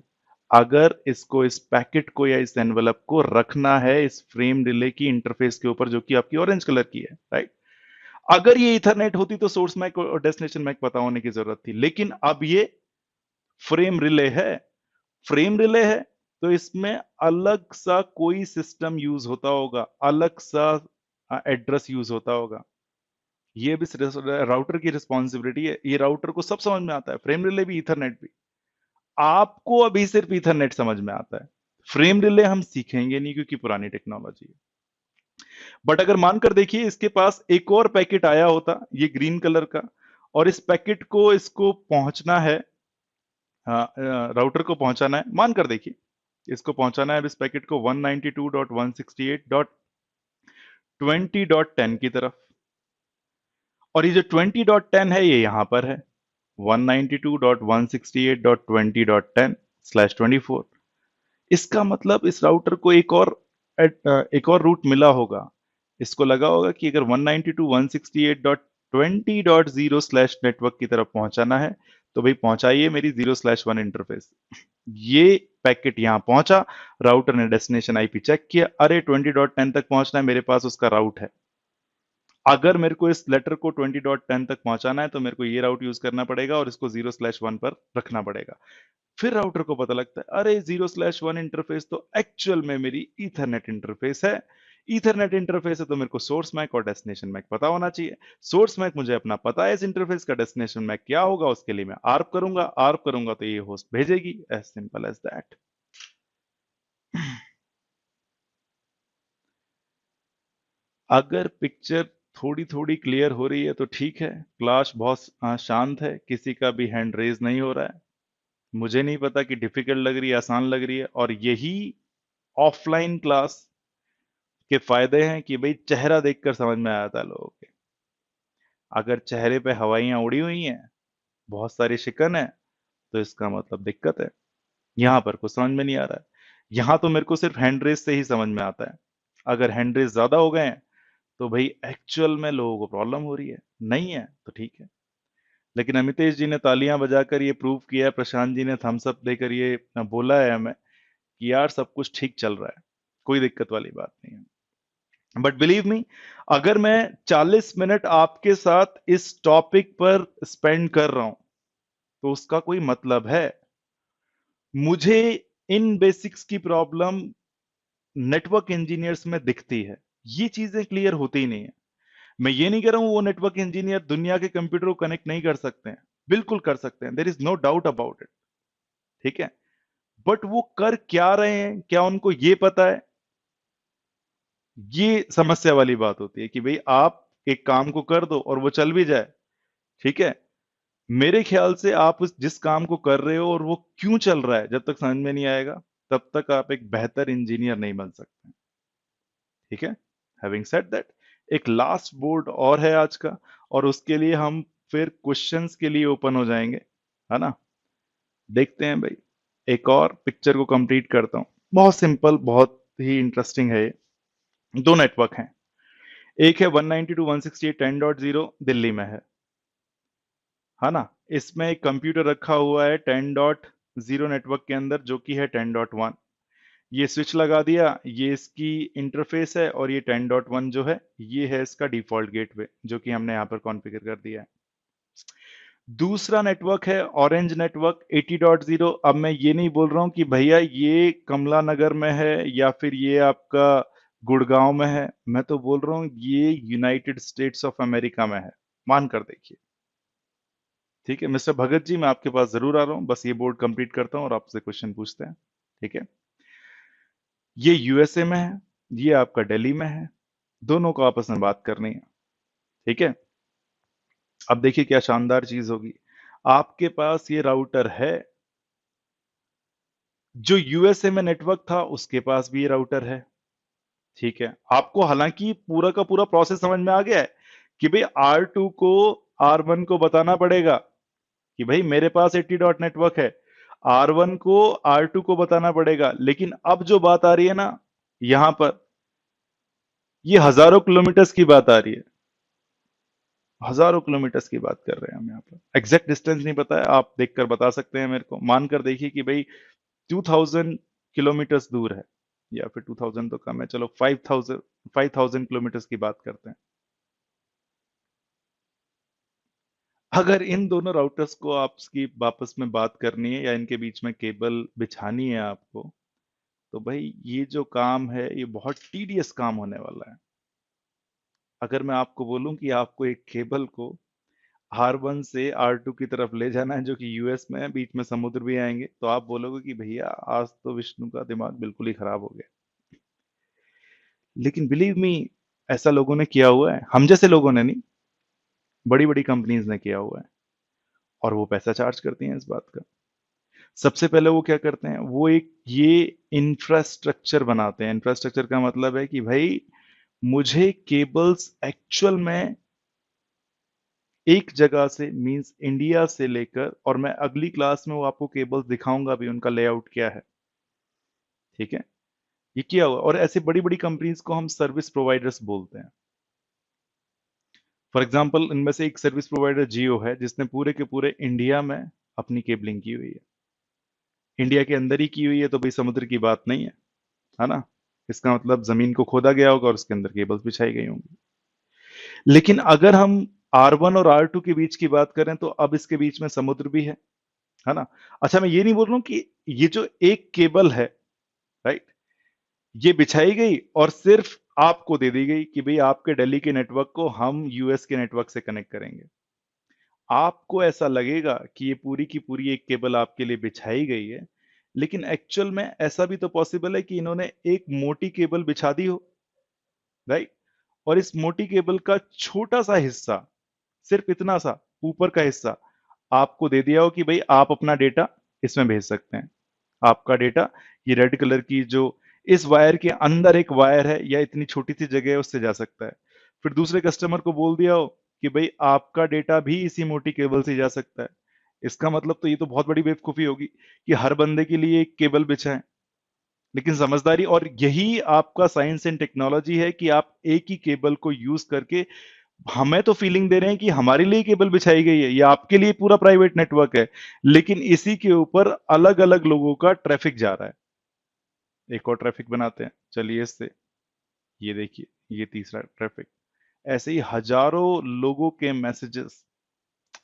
अगर इसको, इस पैकेट को या इस एनवेलप को रखना है इस फ्रेम रिले की इंटरफेस के ऊपर जो कि आपकी ऑरेंज कलर की है, राइट, अगर ये इथरनेट होती तो सोर्स मैक और डेस्टिनेशन मैक पता होने की जरूरत थी, लेकिन अब ये फ्रेम रिले है। फ्रेम रिले है तो इसमें अलग सा कोई सिस्टम यूज होता होगा, अलग सा एड्रेस यूज होता होगा। ये भी राउटर की रिस्पॉन्सिबिलिटी है, ये राउटर को सब समझ में आता है, फ्रेम रिले भी ईथरनेट भी। आपको अभी सिर्फ ईथरनेट समझ में आता है, फ्रेम रिले हम सीखेंगे नहीं क्योंकि पुरानी टेक्नोलॉजी है। बट अगर मानकर देखिए इसके पास एक और पैकेट आया होता, ये ग्रीन कलर का, और इस पैकेट को इसको पहुंचना है, राउटर को पहुंचाना है, मानकर देखिए इसको पहुंचाना है अब इस पैकेट को 192.168.20.10 की तरफ, और ये जो 20.10 है ये यहां पर है, 192.168.20.10/24। इसका मतलब इस राउटर को एक और रूट मिला होगा। इसको लगा होगा कि अगर 192.168.20.0 नेटवर्क की तरफ पहुंचाना है तो भाई पहुंचाइए मेरी 0/1 इंटरफेस। ये पैकेट यहां पहुंचा, राउटर ने डेस्टिनेशन आईपी चेक किया, अरे 20.10 तक पहुंचना है, मेरे पास उसका राउट है। अगर मेरे को इस लेटर को 20.10 तक पहुंचाना है तो मेरे को ये राउट यूज करना पड़ेगा और इसको 0/1 पर रखना पड़ेगा। फिर राउटर को पता लगता है अरे 0/1 इंटरफेस तो एक्चुअल में मेरी ईथरनेट इंटरफेस है। ईथरनेट इंटरफेस है तो मेरे को सोर्स मैक और डेस्टिनेशन मैक पता होना चाहिए। सोर्स मैक मुझे अपना पता है इस इंटरफेस का, डेस्टिनेशन मैक क्या होगा उसके लिए मैं आर्प करूंगा, आर्प करूंगा तो ये होस्ट भेजेगी, एज सिंपल एज दैट। अगर पिक्चर थोड़ी-थोड़ी क्लियर हो रही है तो ठीक है, क्लास बहुत शांत है, किसी का भी हैंड रेज़ नहीं हो रहा है। मुझे नहीं पता कि डिफ़िकल्ट लग रही है, आसान लग रही है और यही ऑफ़लाइन क्लास के फ़ायदे हैं कि भई चेहरा देखकर समझ में आ जाता है लोगों के। अगर चेहरे पे हवाइयाँ उड़ी हुई हैं, बहुत सारी शिकन है, तो इसका मतलब दिक्कत है। यहाँ पर कुछ समझ में नहीं आ रहा है। यहाँ तो मेरे को सिर्फ़ हैंड रेज़ से ही समझ में आता है। अगर हैंड रेज़ ज़्यादा हो गए हैं, तो भई एक्चुअल में लोगों को प्रॉब्लम हो रही है। नहीं है, तो ठीक है। लेकिन अमितेश जी ने तालियां बजाकर ये प्रूव किया है, प्रशांत जी ने थम्स अप देकर ये बोला है हमें कि यार सब कुछ ठीक चल रहा है, कोई दिक्कत वाली बात नहीं है। बट बिलीव मी, अगर मैं 40 मिनट आपके साथ इस टॉपिक पर स्पेंड कर रहा हूं तो उसका कोई मतलब है। मुझे इन बेसिक्स की प्रॉब्लम नेटवर्क इंजीनियर्स में दिखती है, ये चीजें क्लियर होती ही नहीं है। मैं ये नहीं कह रहा हूं वो नेटवर्क इंजीनियर दुनिया के कंप्यूटर को कनेक्ट नहीं कर सकते हैं, बिल्कुल कर सकते हैं, there is no doubt about it. ठीक है, बट वो कर क्या रहे हैं, क्या उनको ये पता है? ये समस्या वाली बात होती है कि भाई आप एक काम को कर दो और वो चल भी जाए। ठीक है, मेरे ख्याल से आप उस जिस काम को कर रहे हो और वो क्यों चल रहा है, जब तक समझ में नहीं आएगा तब तक आप एक बेहतर इंजीनियर नहीं बन सकते। ठीक है, हैविंग सेड दैट, एक लास्ट बोर्ड और है आज का, और उसके लिए हम फिर क्वेश्चंस के लिए ओपन हो जाएंगे, है ना। देखते हैं भाई, एक और पिक्चर को कंप्लीट करता हूं। बहुत सिंपल, बहुत ही इंटरेस्टिंग है ये। दो नेटवर्क हैं, एक है 192.168.10.0 दिल्ली में है ना। इसमें एक कंप्यूटर रखा हुआ है 10.0 नेटवर्क के अंदर, जो कि है 10.1। ये स्विच लगा दिया, ये इसकी इंटरफेस है, और ये 10.1 जो है ये है इसका डिफॉल्ट गेटवे, जो कि हमने यहाँ पर कॉन्फ़िगर कर दिया है। दूसरा नेटवर्क है ऑरेंज नेटवर्क 80.0। अब मैं ये नहीं बोल रहा हूँ कि भैया ये कमला नगर में है या फिर ये आपका गुड़गांव में है, मैं तो बोल रहा हूँ ये यूनाइटेड स्टेट्स ऑफ अमेरिका में है। मान कर देखिए। ठीक है मिस्टर भगत जी, मैं आपके पास जरूर आ रहा हूँ, बस ये बोर्ड कंप्लीट करता हूँ और आपसे क्वेश्चन पूछते हैं। ठीक है, ये यूएसए में है, ये आपका दिल्ली में है, दोनों को आपस में बात करनी है। ठीक है, अब देखिए क्या शानदार चीज होगी। आपके पास ये राउटर है, जो यूएसए में नेटवर्क था उसके पास भी ये राउटर है। ठीक है, आपको हालांकि पूरा का पूरा प्रोसेस समझ में आ गया है कि भाई R2 को R1 को बताना पड़ेगा कि भाई मेरे पास 80 डॉट नेटवर्क है, R1 को R2 को बताना पड़ेगा। लेकिन अब जो बात आ रही है ना यहां पर, ये हजारों किलोमीटर्स की बात आ रही है। हजारों किलोमीटर्स की बात कर रहे हैं हम यहाँ पर। एग्जैक्ट डिस्टेंस नहीं पता है, आप देखकर बता सकते हैं मेरे को, मानकर देखिए कि भाई 2000 किलोमीटर्स दूर है, या फिर 2000 तो कम है, चलो 5000 किलोमीटर्स की बात करते हैं। अगर इन दोनों राउटर्स को आपकी आपस में बात करनी है या इनके बीच में केबल बिछानी है आपको, तो भाई ये जो काम है ये बहुत टीडियस काम होने वाला है। अगर मैं आपको बोलूं कि आपको एक केबल को R1 से R2 की तरफ ले जाना है, जो कि यूएस में है, बीच में समुद्र भी आएंगे, तो आप बोलोगे कि भैया आज तो विष्णु का दिमाग बिल्कुल ही खराब हो गया। लेकिन बिलीव मी, ऐसा लोगों ने किया हुआ है, हम जैसे लोगों ने नहीं, बड़ी बड़ी कंपनीज ने किया हुआ है, और वो पैसा चार्ज करती हैं इस बात का। सबसे पहले वो क्या करते हैं, वो एक ये इंफ्रास्ट्रक्चर बनाते हैं। इंफ्रास्ट्रक्चर का मतलब है कि भाई मुझे केबल्स एक्चुअल में एक जगह से, मींस इंडिया से लेकर, और मैं अगली क्लास में वो आपको केबल्स दिखाऊंगा भी उनका लेआउट क्या है। ठीक है, ये किया हुआ, और ऐसे बड़ी बड़ी कंपनीज को हम सर्विस प्रोवाइडर्स बोलते हैं। फॉर एग्जांपल इनमें से एक सर्विस प्रोवाइडर जियो है, जिसने पूरे के पूरे इंडिया में अपनी केबलिंग की हुई है। इंडिया के अंदर ही की हुई है, तो भाई समुद्र की बात नहीं है ना। इसका मतलब जमीन को खोदा गया होगा और उसके अंदर केबल्स बिछाई गई होंगी। लेकिन अगर हम R1 और R2 के बीच की बात करें, तो अब इसके बीच में समुद्र भी है ना। अच्छा, मैं ये नहीं बोल रहा हूं कि ये जो एक केबल है, राइट, ये बिछाई गई और सिर्फ आपको दे दी गई कि भाई आपके दिल्ली के नेटवर्क को हम यूएस के नेटवर्क से कनेक्ट करेंगे। आपको ऐसा लगेगा कि ये पूरी की पूरी एक केबल आपके लिए बिछाई गई है, लेकिन एक्चुअल में ऐसा भी तो पॉसिबल है कि इन्होंने एक मोटी केबल बिछा दी हो, राइट, और इस मोटी केबल का छोटा सा हिस्सा, सिर्फ इतना सा ऊपर का हिस्सा आपको दे दिया हो कि भाई आप अपना डेटा इसमें भेज सकते हैं। आपका डेटा ये रेड कलर की जो इस वायर के अंदर एक वायर है या इतनी छोटी सी जगह है उससे जा सकता है। फिर दूसरे कस्टमर को बोल दिया हो कि भाई आपका डेटा भी इसी मोटी केबल से जा सकता है। इसका मतलब तो ये तो बहुत बड़ी बेवकूफी होगी कि हर बंदे के लिए एक केबल बिछाएं। लेकिन समझदारी और यही आपका साइंस एंड टेक्नोलॉजी है कि आप एक ही केबल को यूज करके हमें तो फीलिंग दे रहे हैं कि हमारे लिए केबल बिछाई गई है, ये आपके लिए पूरा प्राइवेट नेटवर्क है, लेकिन इसी के ऊपर अलग अलग लोगों का ट्रैफिक जा रहा है। एक और ट्रैफिक बनाते हैं, चलिए इससे, ये देखिए, ये तीसरा ट्रैफिक। ऐसे ही हजारों लोगों के मैसेजेस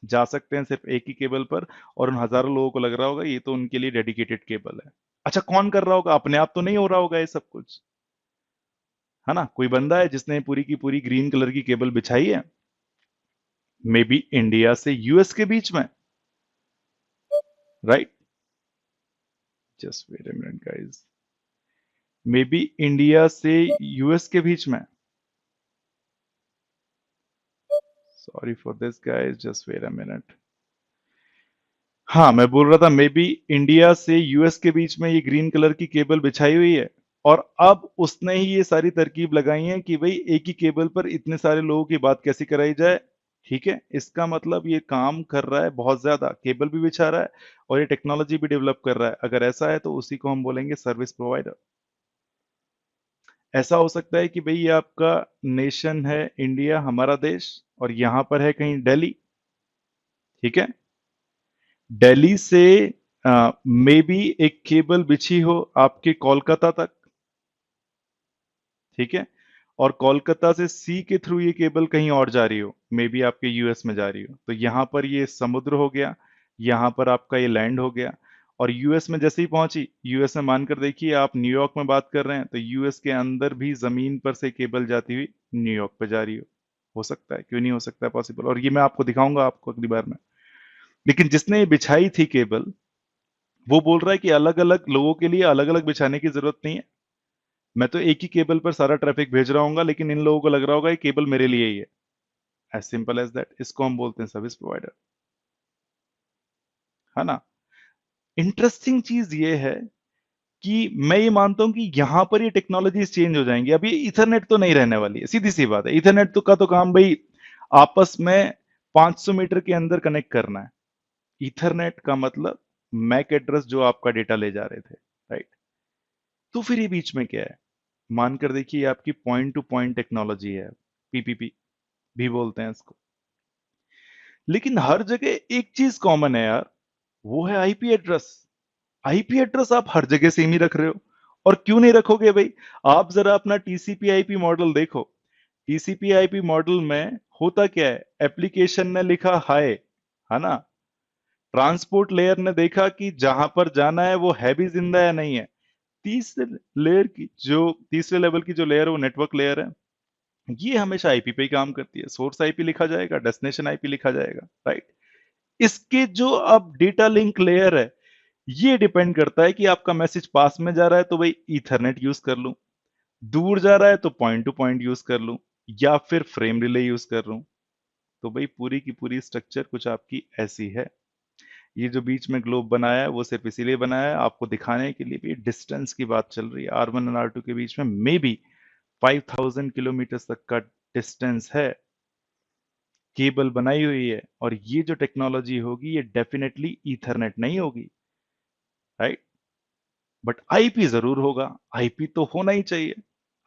जा सकते हैं सिर्फ एक ही केबल पर, और उन हजारों लोगों को लग रहा होगा ये तो उनके लिए डेडिकेटेड केबल है। अच्छा, कौन कर रहा होगा? अपने आप तो नहीं हो रहा होगा ये सब कुछ, है ना? कोई बंदा है जिसने पूरी की पूरी ग्रीन कलर की केबल बिछाई है, मे बी इंडिया से यूएस के बीच में, right? Just wait a minute guys, maybe India से यूएस के बीच में। Sorry for this guys, just wait a minute. हाँ, मैं बोल रहा था मे बी इंडिया से यूएस के बीच में ये ग्रीन कलर की केबल बिछाई हुई है, और अब उसने ही ये सारी तरकीब लगाई है कि भाई एक ही केबल पर इतने सारे लोगों की बात कैसे कराई जाए। ठीक है, इसका मतलब ये काम कर रहा है, बहुत ज्यादा केबल भी बिछा रहा है और ये टेक्नोलॉजी भी डेवलप कर रहा है। अगर ऐसा है तो उसी को हम बोलेंगे सर्विस प्रोवाइडर। ऐसा हो सकता है कि भाई ये आपका नेशन है इंडिया, हमारा देश, और यहां पर है कहीं दिल्ली। ठीक है, दिल्ली से मे बी एक केबल बिछी हो आपके कोलकाता तक। ठीक है, और कोलकाता से सी के थ्रू ये केबल कहीं और जा रही हो, मे बी आपके यूएस में जा रही हो, तो यहां पर ये समुद्र हो गया, यहां पर आपका ये लैंड हो गया। और यूएस में जैसे ही पहुंची, यूएस में मानकर देखिए आप न्यूयॉर्क में बात कर रहे हैं, तो यूएस के अंदर भी जमीन पर से केबल जाती हुई न्यूयॉर्क पे जा रही हो सकता है, क्यों नहीं हो सकता है, पॉसिबल। और ये मैं आपको दिखाऊंगा आपको अगली बार में। लेकिन जिसने ये बिछाई थी केबल, वो बोल रहा है कि अलग अलग लोगों के लिए अलग अलग बिछाने की जरूरत नहीं है, मैं तो एक ही केबल पर सारा ट्रैफिक भेज रहा हूँ, लेकिन इन लोगों को लग रहा होगा ये केबल मेरे लिए ही है। एज सिंपल एज दैट, इसको हम बोलते हैं सर्विस प्रोवाइडर, है ना? इंटरेस्टिंग चीज ये है कि मैं ये मानता हूं कि यहां पर ये टेक्नोलॉजीज चेंज हो जाएंगी। अभी इथरनेट तो नहीं रहने वाली है, सीधी सी बात है। इथरनेट तो का तो काम भाई आपस में 500 मीटर के अंदर कनेक्ट करना है। इथरनेट का मतलब मैक एड्रेस जो आपका डेटा ले जा रहे थे, राइट? तो फिर ये बीच में क्या है? मानकर देखिए आपकी पॉइंट टू पॉइंट टेक्नोलॉजी है, पीपीपी भी बोलते हैं इसको। लेकिन हर जगह एक चीज कॉमन है यार, वो है आईपी एड्रेस। आईपी एड्रेस आप हर जगह सेम ही रख रहे हो, और क्यों नहीं रखोगे भाई? आप जरा अपना टीसीपी आईपी मॉडल देखो। टीसीपी आईपी मॉडल में होता क्या है? एप्लीकेशन ने लिखा हाय, है ना? ट्रांसपोर्ट लेयर ने देखा कि जहां पर जाना है वो है भी जिंदा या नहीं है। तीसरे लेवल की जो लेयर है वो नेटवर्क लेयर है। ये हमेशा आईपी पे ही काम करती है। सोर्स आईपी लिखा जाएगा, डेस्टिनेशन आईपी लिखा जाएगा, राइट? इसके जो अब डेटा लिंक लेयर है, ये डिपेंड करता है कि आपका मैसेज पास में जा रहा है तो भाई ईथरनेट यूज कर लूं, दूर जा रहा है तो पॉइंट टू पॉइंट यूज कर लूं, या फिर फ्रेम रिले यूज कर लूं। तो भाई पूरी की पूरी स्ट्रक्चर कुछ आपकी ऐसी है। ये जो बीच में ग्लोब बनाया है वो सिर्फ इसीलिए बनाया है आपको दिखाने के लिए भी डिस्टेंस की बात चल रही है। R1 और R2 के बीच में मे बी 5000 किलोमीटर तक का डिस्टेंस है, केबल बनाई हुई है, और ये जो टेक्नोलॉजी होगी ये डेफिनेटली ईथरनेट नहीं होगी, राइट? बट आईपी जरूर होगा। आईपी तो होना ही चाहिए।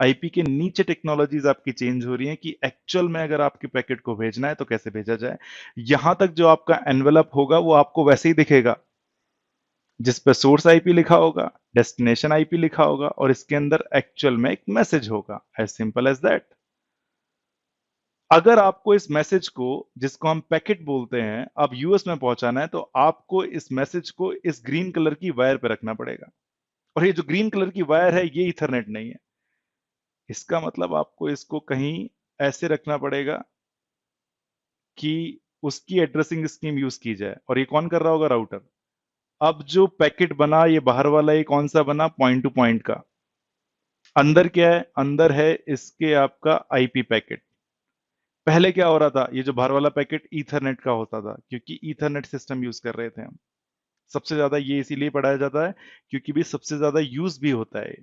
आईपी के नीचे टेक्नोलॉजीज आपकी चेंज हो रही हैं कि एक्चुअल में अगर आपके पैकेट को भेजना है तो कैसे भेजा जाए। यहां तक जो आपका एनवेलप होगा वो आपको वैसे ही दिखेगा, जिस पे सोर्स आईपी लिखा होगा, डेस्टिनेशन आईपी लिखा होगा, और इसके अंदर एक्चुअल में एक मैसेज होगा। As simple as that. अगर आपको इस मैसेज को, जिसको हम पैकेट बोलते हैं, अब यूएस में पहुंचाना है, तो आपको इस मैसेज को इस ग्रीन कलर की वायर पे रखना पड़ेगा। और ये जो ग्रीन कलर की वायर है ये इथरनेट नहीं है। इसका मतलब आपको इसको कहीं ऐसे रखना पड़ेगा कि उसकी एड्रेसिंग स्कीम यूज की जाए। और ये कौन कर रहा होगा? राउटर। अब जो पैकेट बना ये बाहर वाला, ये कौन सा बना? पॉइंट टू पॉइंट का। अंदर क्या है? अंदर है इसके आपका आईपी पैकेट। पहले क्या हो रहा था? ये जो बाहर वाला पैकेट ईथरनेट का होता था, क्योंकि ईथरनेट सिस्टम यूज कर रहे थे हम। सबसे ज्यादा ये इसीलिए पढ़ाया जाता है क्योंकि भी सबसे ज्यादा यूज भी होता है।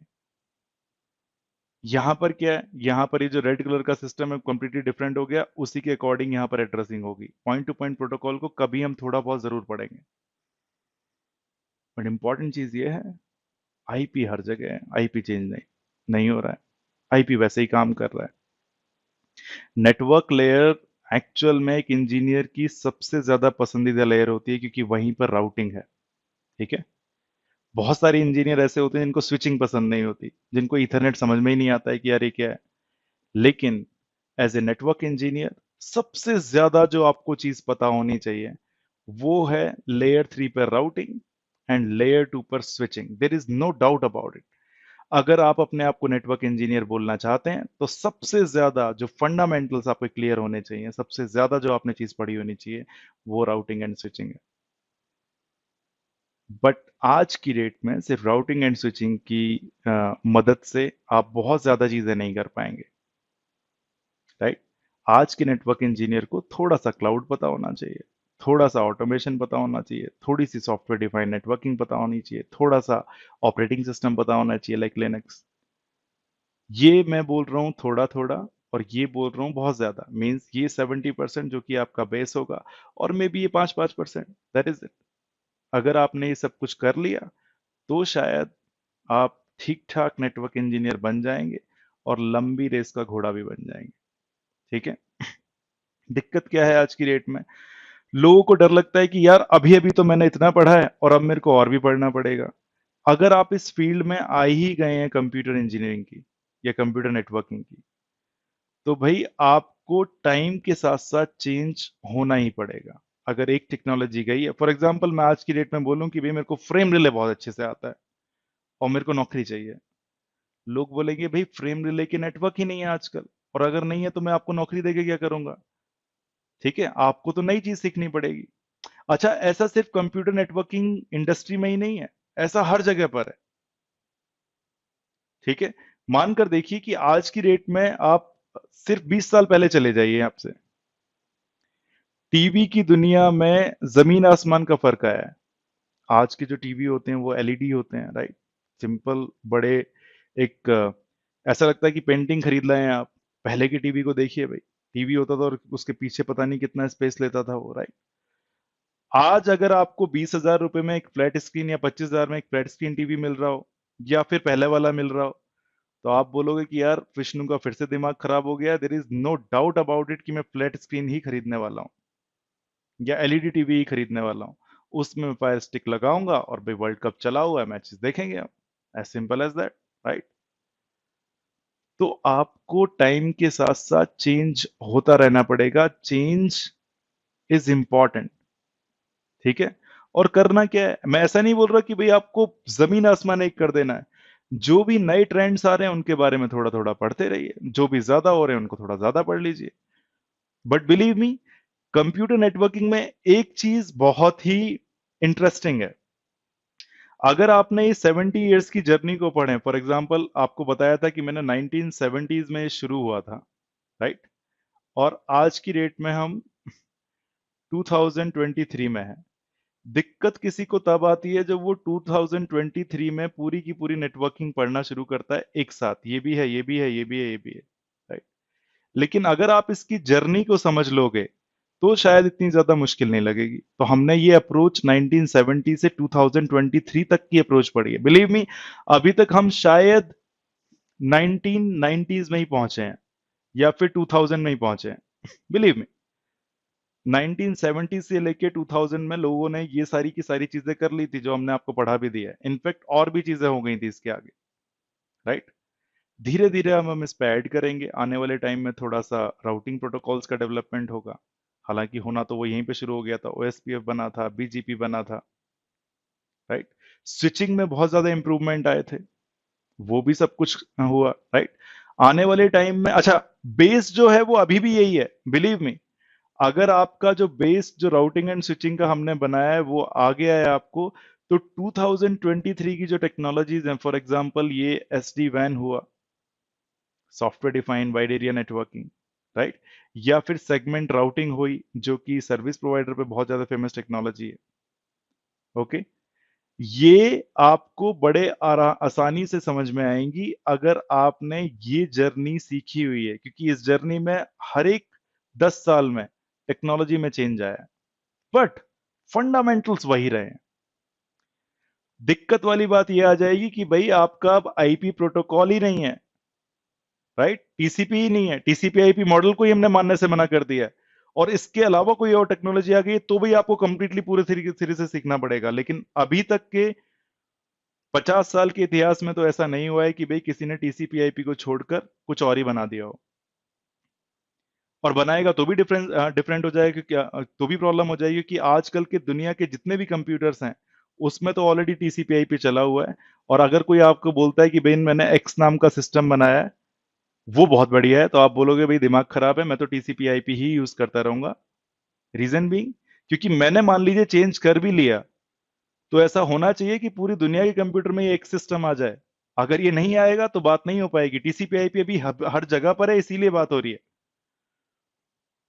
यहां पर क्या है? यहां पर ये जो रेड कलर का सिस्टम है कंप्लीटली डिफरेंट हो गया, उसी के अकॉर्डिंग यहां पर एड्रेसिंग होगी। पॉइंट टू पॉइंट प्रोटोकॉल को कभी हम थोड़ा बहुत जरूर पढ़ेंगे, बट इंपॉर्टेंट चीज ये है, आईपी हर जगह है, आईपी चेंज नहीं नहीं हो रहा है, आईपी वैसे ही काम कर रहा है। नेटवर्क लेयर एक्चुअल में एक इंजीनियर की सबसे ज्यादा पसंदीदा लेयर होती है, क्योंकि वहीं पर राउटिंग है। ठीक है। बहुत सारे इंजीनियर ऐसे होते हैं जिनको स्विचिंग पसंद नहीं होती, जिनको ईथरनेट समझ में ही नहीं आता है कि यार ये क्या है। लेकिन एज ए नेटवर्क इंजीनियर सबसे ज्यादा जो आपको चीज पता होनी चाहिए वो है लेयर 3 पर राउटिंग एंड लेयर 2 पर switching. There is no doubt about it. अगर आप अपने आप को नेटवर्क इंजीनियर बोलना चाहते हैं तो सबसे ज्यादा जो फंडामेंटल्स आपको क्लियर होने चाहिए, सबसे ज्यादा जो आपने चीज पढ़ी होनी चाहिए, वो राउटिंग एंड स्विचिंग है। बट आज की डेट में सिर्फ राउटिंग एंड स्विचिंग की मदद से आप बहुत ज्यादा चीजें नहीं कर पाएंगे। राइट। आज के नेटवर्क इंजीनियर को थोड़ा सा क्लाउड पता होना चाहिए, थोड़ा सा ऑटोमेशन पता होना चाहिए, थोड़ी सी सॉफ्टवेयर डिफाइंड नेटवर्किंग पता होनी चाहिए, थोड़ा सा ऑपरेटिंग सिस्टम पता होना चाहिए लाइक लिनक्स। ये मैं बोल रहा हूँ थोड़ा थोड़ा, और ये बोल रहा हूँ बहुत ज्यादा। मीन्स ये 70% जो कि आपका बेस होगा, और मे बी ये 5-5%, दैट इज इट। अगर आपने ये सब कुछ कर लिया तो शायद आप ठीक ठाक नेटवर्क इंजीनियर बन जाएंगे और लंबी रेस का घोड़ा भी बन जाएंगे। ठीक है। दिक्कत क्या है आज की डेट में? लोगों को डर लगता है कि यार अभी अभी तो मैंने इतना पढ़ा है और अब मेरे को और भी पढ़ना पड़ेगा। अगर आप इस फील्ड में आ ही गए हैं कंप्यूटर इंजीनियरिंग की या कंप्यूटर नेटवर्किंग की, तो भाई आपको टाइम के साथ साथ चेंज होना ही पड़ेगा। अगर एक टेक्नोलॉजी गई है, फॉर एग्जांपल मैं आज की डेट में बोलूं कि भाई मेरे को फ्रेम रिले बहुत अच्छे से आता है और मेरे को नौकरी चाहिए, लोग बोलेंगे भाई फ्रेम रिले के नेटवर्क ही नहीं है आजकल, और अगर नहीं है तो मैं आपको नौकरी देके क्या करूंगा? ठीक है, आपको तो नई चीज सीखनी पड़ेगी। अच्छा, ऐसा सिर्फ कंप्यूटर नेटवर्किंग इंडस्ट्री में ही नहीं है, ऐसा हर जगह पर है। ठीक है। मानकर देखिए कि आज की डेट में आप सिर्फ 20 साल पहले चले जाइए आपसे, टीवी की दुनिया में जमीन आसमान का फर्क आया है। आज के जो टीवी होते हैं वो एलईडी होते हैं, राइट। सिंपल, बड़े, एक ऐसा लगता है कि पेंटिंग खरीद लाए हैं आप। पहले के टीवी को देखिए भाई, टीवी होता था और उसके पीछे पता नहीं कितना स्पेस लेता था वो, राइट। आज अगर आपको 20,000 रुपए में एक फ्लैट स्क्रीन या 25,000 में एक फ्लैट स्क्रीन टीवी मिल रहा हो, या फिर पहले वाला मिल रहा हो, तो आप बोलोगे कि यार विष्णु का फिर से दिमाग खराब हो गया। There is no doubt about it कि मैं फ्लैट स्क्रीन ही खरीदने वाला हूँ या एलईडी टीवी ही खरीदने वाला हूँ। उसमें मैं फायर स्टिक लगाऊंगा और भाई वर्ल्ड कप चला हुआ है, मैचेस देखेंगे हम। As simple as that, right. तो आपको टाइम के साथ साथ चेंज होता रहना पड़ेगा। Change is important. ठीक है। और करना क्या है, मैं ऐसा नहीं बोल रहा कि भाई आपको जमीन आसमान एक कर देना है। जो भी नए ट्रेंड्स आ रहे हैं उनके बारे में थोड़ा थोड़ा पढ़ते रहिए, जो भी ज्यादा हो रहे हैं उनको थोड़ा ज्यादा पढ़ लीजिए। But believe me, computer networking में एक चीज बहुत ही इंटरेस्टिंग है। अगर आपने इस 70 इयर्स की जर्नी को पढ़े, फॉर एग्जाम्पल आपको बताया था कि मैंने 1970s में शुरू हुआ था, राइट। और आज की डेट में हम 2023 में है। दिक्कत किसी को तब आती है जब वो 2023 में पूरी की पूरी नेटवर्किंग पढ़ना शुरू करता है एक साथ। ये भी है, ये भी है, ये भी है, ये भी है, राइट। लेकिन अगर आप इसकी जर्नी को समझ लोगे तो शायद इतनी ज्यादा मुश्किल नहीं लगेगी। तो हमने ये अप्रोच 1970 से 2023 तक की अप्रोच पढ़ी है। बिलीव मी, अभी तक हम शायद 1990s में ही पहुंचे हैं या फिर 2000 में ही पहुंचे हैं। बिलीव मी, 1970 से लेके 2000 में लोगों ने ये सारी की सारी चीजें कर ली थी जो हमने आपको पढ़ा भी दिया है। इनफैक्ट और भी चीजें हो गई थी इसके आगे, राइट। धीरे धीरे हम इस पे ऐड करेंगे। आने वाले टाइम में थोड़ा सा राउटिंग प्रोटोकॉल्स का डेवलपमेंट होगा। हालांकि होना तो वो यहीं पे शुरू हो गया था, ओएसपीएफ बना था, बीजीपी बना था, राइट। स्विचिंग में बहुत ज्यादा इंप्रूवमेंट आए थे, वो भी सब कुछ हुआ, राइट। आने वाले टाइम में, अच्छा, बेस जो है वो अभी भी यही है, बिलीव मी। अगर आपका जो बेस जो राउटिंग एंड स्विचिंग का हमने बनाया है वो आ गया है आपको, तो 2023 की जो टेक्नोलॉजीज हैं, फॉर एग्जांपल ये एसडी वैन हुआ, software defined wide area networking, right, या फिर सेगमेंट राउटिंग हुई जो कि सर्विस प्रोवाइडर पे बहुत ज्यादा फेमस टेक्नोलॉजी है। ओके, ये आपको बड़े आसानी से समझ में आएंगी अगर आपने ये जर्नी सीखी हुई है, क्योंकि इस जर्नी में हर एक 10 साल में टेक्नोलॉजी में चेंज आया है, बट फंडामेंटल्स वही रहे हैं। दिक्कत वाली बात यह आ जाएगी कि भाई आपका अब आईपी प्रोटोकॉल ही नहीं है, राइट, टीसीपी ही नहीं है, टीसीपी आईपी मॉडल को ही हमने मानने से मना कर दिया है, और इसके अलावा कोई और टेक्नोलॉजी आ गई तो भी आपको कंप्लीटली पूरे सिरे से सीखना पड़ेगा। लेकिन अभी तक के 50 साल के इतिहास में तो ऐसा नहीं हुआ है कि भाई किसी ने टीसीपी आईपी को छोड़कर कुछ और ही बना दिया हो, और बनाएगा तो भी डिफरेंट हो जाएगा, क्या तो भी प्रॉब्लम हो जाएगी कि आजकल के दुनिया के जितने भी कंप्यूटर्स हैं उसमें तो ऑलरेडी टीसीपी आईपी चला हुआ है। और अगर कोई आपको बोलता है कि भाई मैंने एक्स नाम का सिस्टम बनाया है, वो बहुत बढ़िया है, तो आप बोलोगे भाई दिमाग खराब है, मैं तो टीसीपी आईपी ही यूज करता रहूंगा। रीजन भी क्योंकि मैंने मान लीजिए चेंज कर भी लिया, तो ऐसा होना चाहिए कि पूरी दुनिया के कंप्यूटर में ये एक सिस्टम आ जाए। अगर ये नहीं आएगा तो बात नहीं हो पाएगी। टीसीपी आईपी अभी हर जगह पर है, इसीलिए बात हो रही है।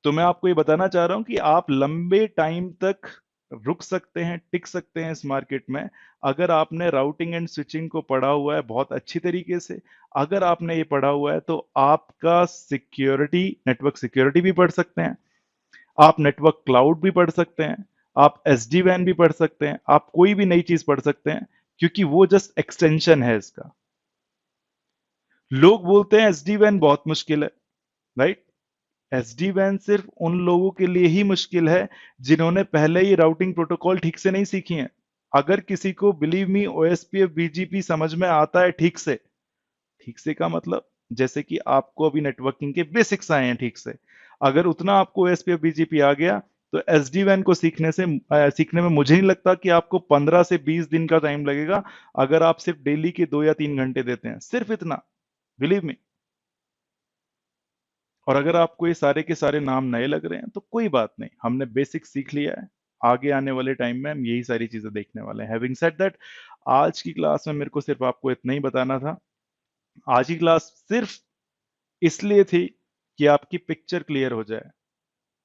तो मैं आपको ये बताना चाह रहा हूं कि आप लंबे टाइम तक रुक सकते हैं, टिक सकते हैं इस मार्केट में, अगर आपने राउटिंग एंड स्विचिंग को पढ़ा हुआ है बहुत अच्छी तरीके से। अगर आपने ये पढ़ा हुआ है तो आपका सिक्योरिटी, नेटवर्क सिक्योरिटी भी पढ़ सकते हैं, आप नेटवर्क क्लाउड भी पढ़ सकते हैं, आप एसडी वैन भी पढ़ सकते हैं, आप कोई भी नई चीज पढ़ सकते हैं, क्योंकि वो जस्ट एक्सटेंशन है इसका। लोग बोलते हैं एसडी वैन बहुत मुश्किल है, राइट। एसडी वैन सिर्फ उन लोगों के लिए ही मुश्किल है जिन्होंने पहले ही राउटिंग प्रोटोकॉल ठीक से नहीं सीखी है। अगर किसी को बिलीव मी ओएसपीएफ बीजीपी समझ में आता है ठीक से, ठीक से का मतलब जैसे कि आपको अभी नेटवर्किंग के बेसिक्स आए हैं ठीक से, अगर उतना आपको ओएसपीएफ बीजीपी आ गया तो एसडी वैन को सीखने में मुझे नहीं लगता कि आपको 15 से 20 दिन का टाइम लगेगा, अगर आप सिर्फ डेली के 2 या 3 घंटे देते हैं, सिर्फ इतना, बिलीव मी। और अगर आपको ये सारे के सारे नाम नए लग रहे हैं तो कोई बात नहीं, हमने बेसिक सीख लिया है। आगे आने वाले टाइम में हम यही सारी चीजें देखने वाले हैं। हैविंग सेड दैट, आज की क्लास में मेरे को सिर्फ आपको इतना ही बताना था। आज की क्लास सिर्फ इसलिए थी कि आपकी पिक्चर क्लियर हो जाए,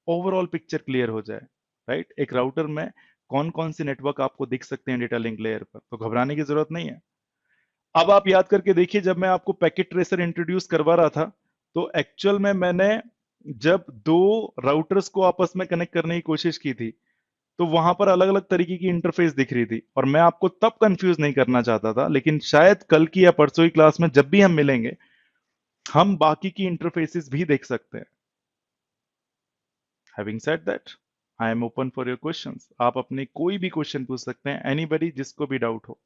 ओवरऑल पिक्चर क्लियर हो जाए, राइट। एक राउटर में कौन कौन से नेटवर्क आपको दिख सकते हैं डेटा लिंक लेयर पर, तो घबराने की जरूरत नहीं है। अब आप याद करके देखिए, जब मैं आपको पैकेट ट्रेसर इंट्रोड्यूस करवा रहा था तो एक्चुअल में मैंने जब दो राउटर्स को आपस में कनेक्ट करने की कोशिश की थी तो वहां पर अलग अलग तरीके की इंटरफेस दिख रही थी, और मैं आपको तब कंफ्यूज नहीं करना चाहता था, लेकिन शायद कल की या परसों की क्लास में जब भी हम मिलेंगे हम बाकी की इंटरफेसेस भी देख सकते हैं। Having said that, I am open for your questions. आप अपने कोई भी क्वेश्चन पूछ सकते हैं, एनीबडी, जिसको भी डाउट हो।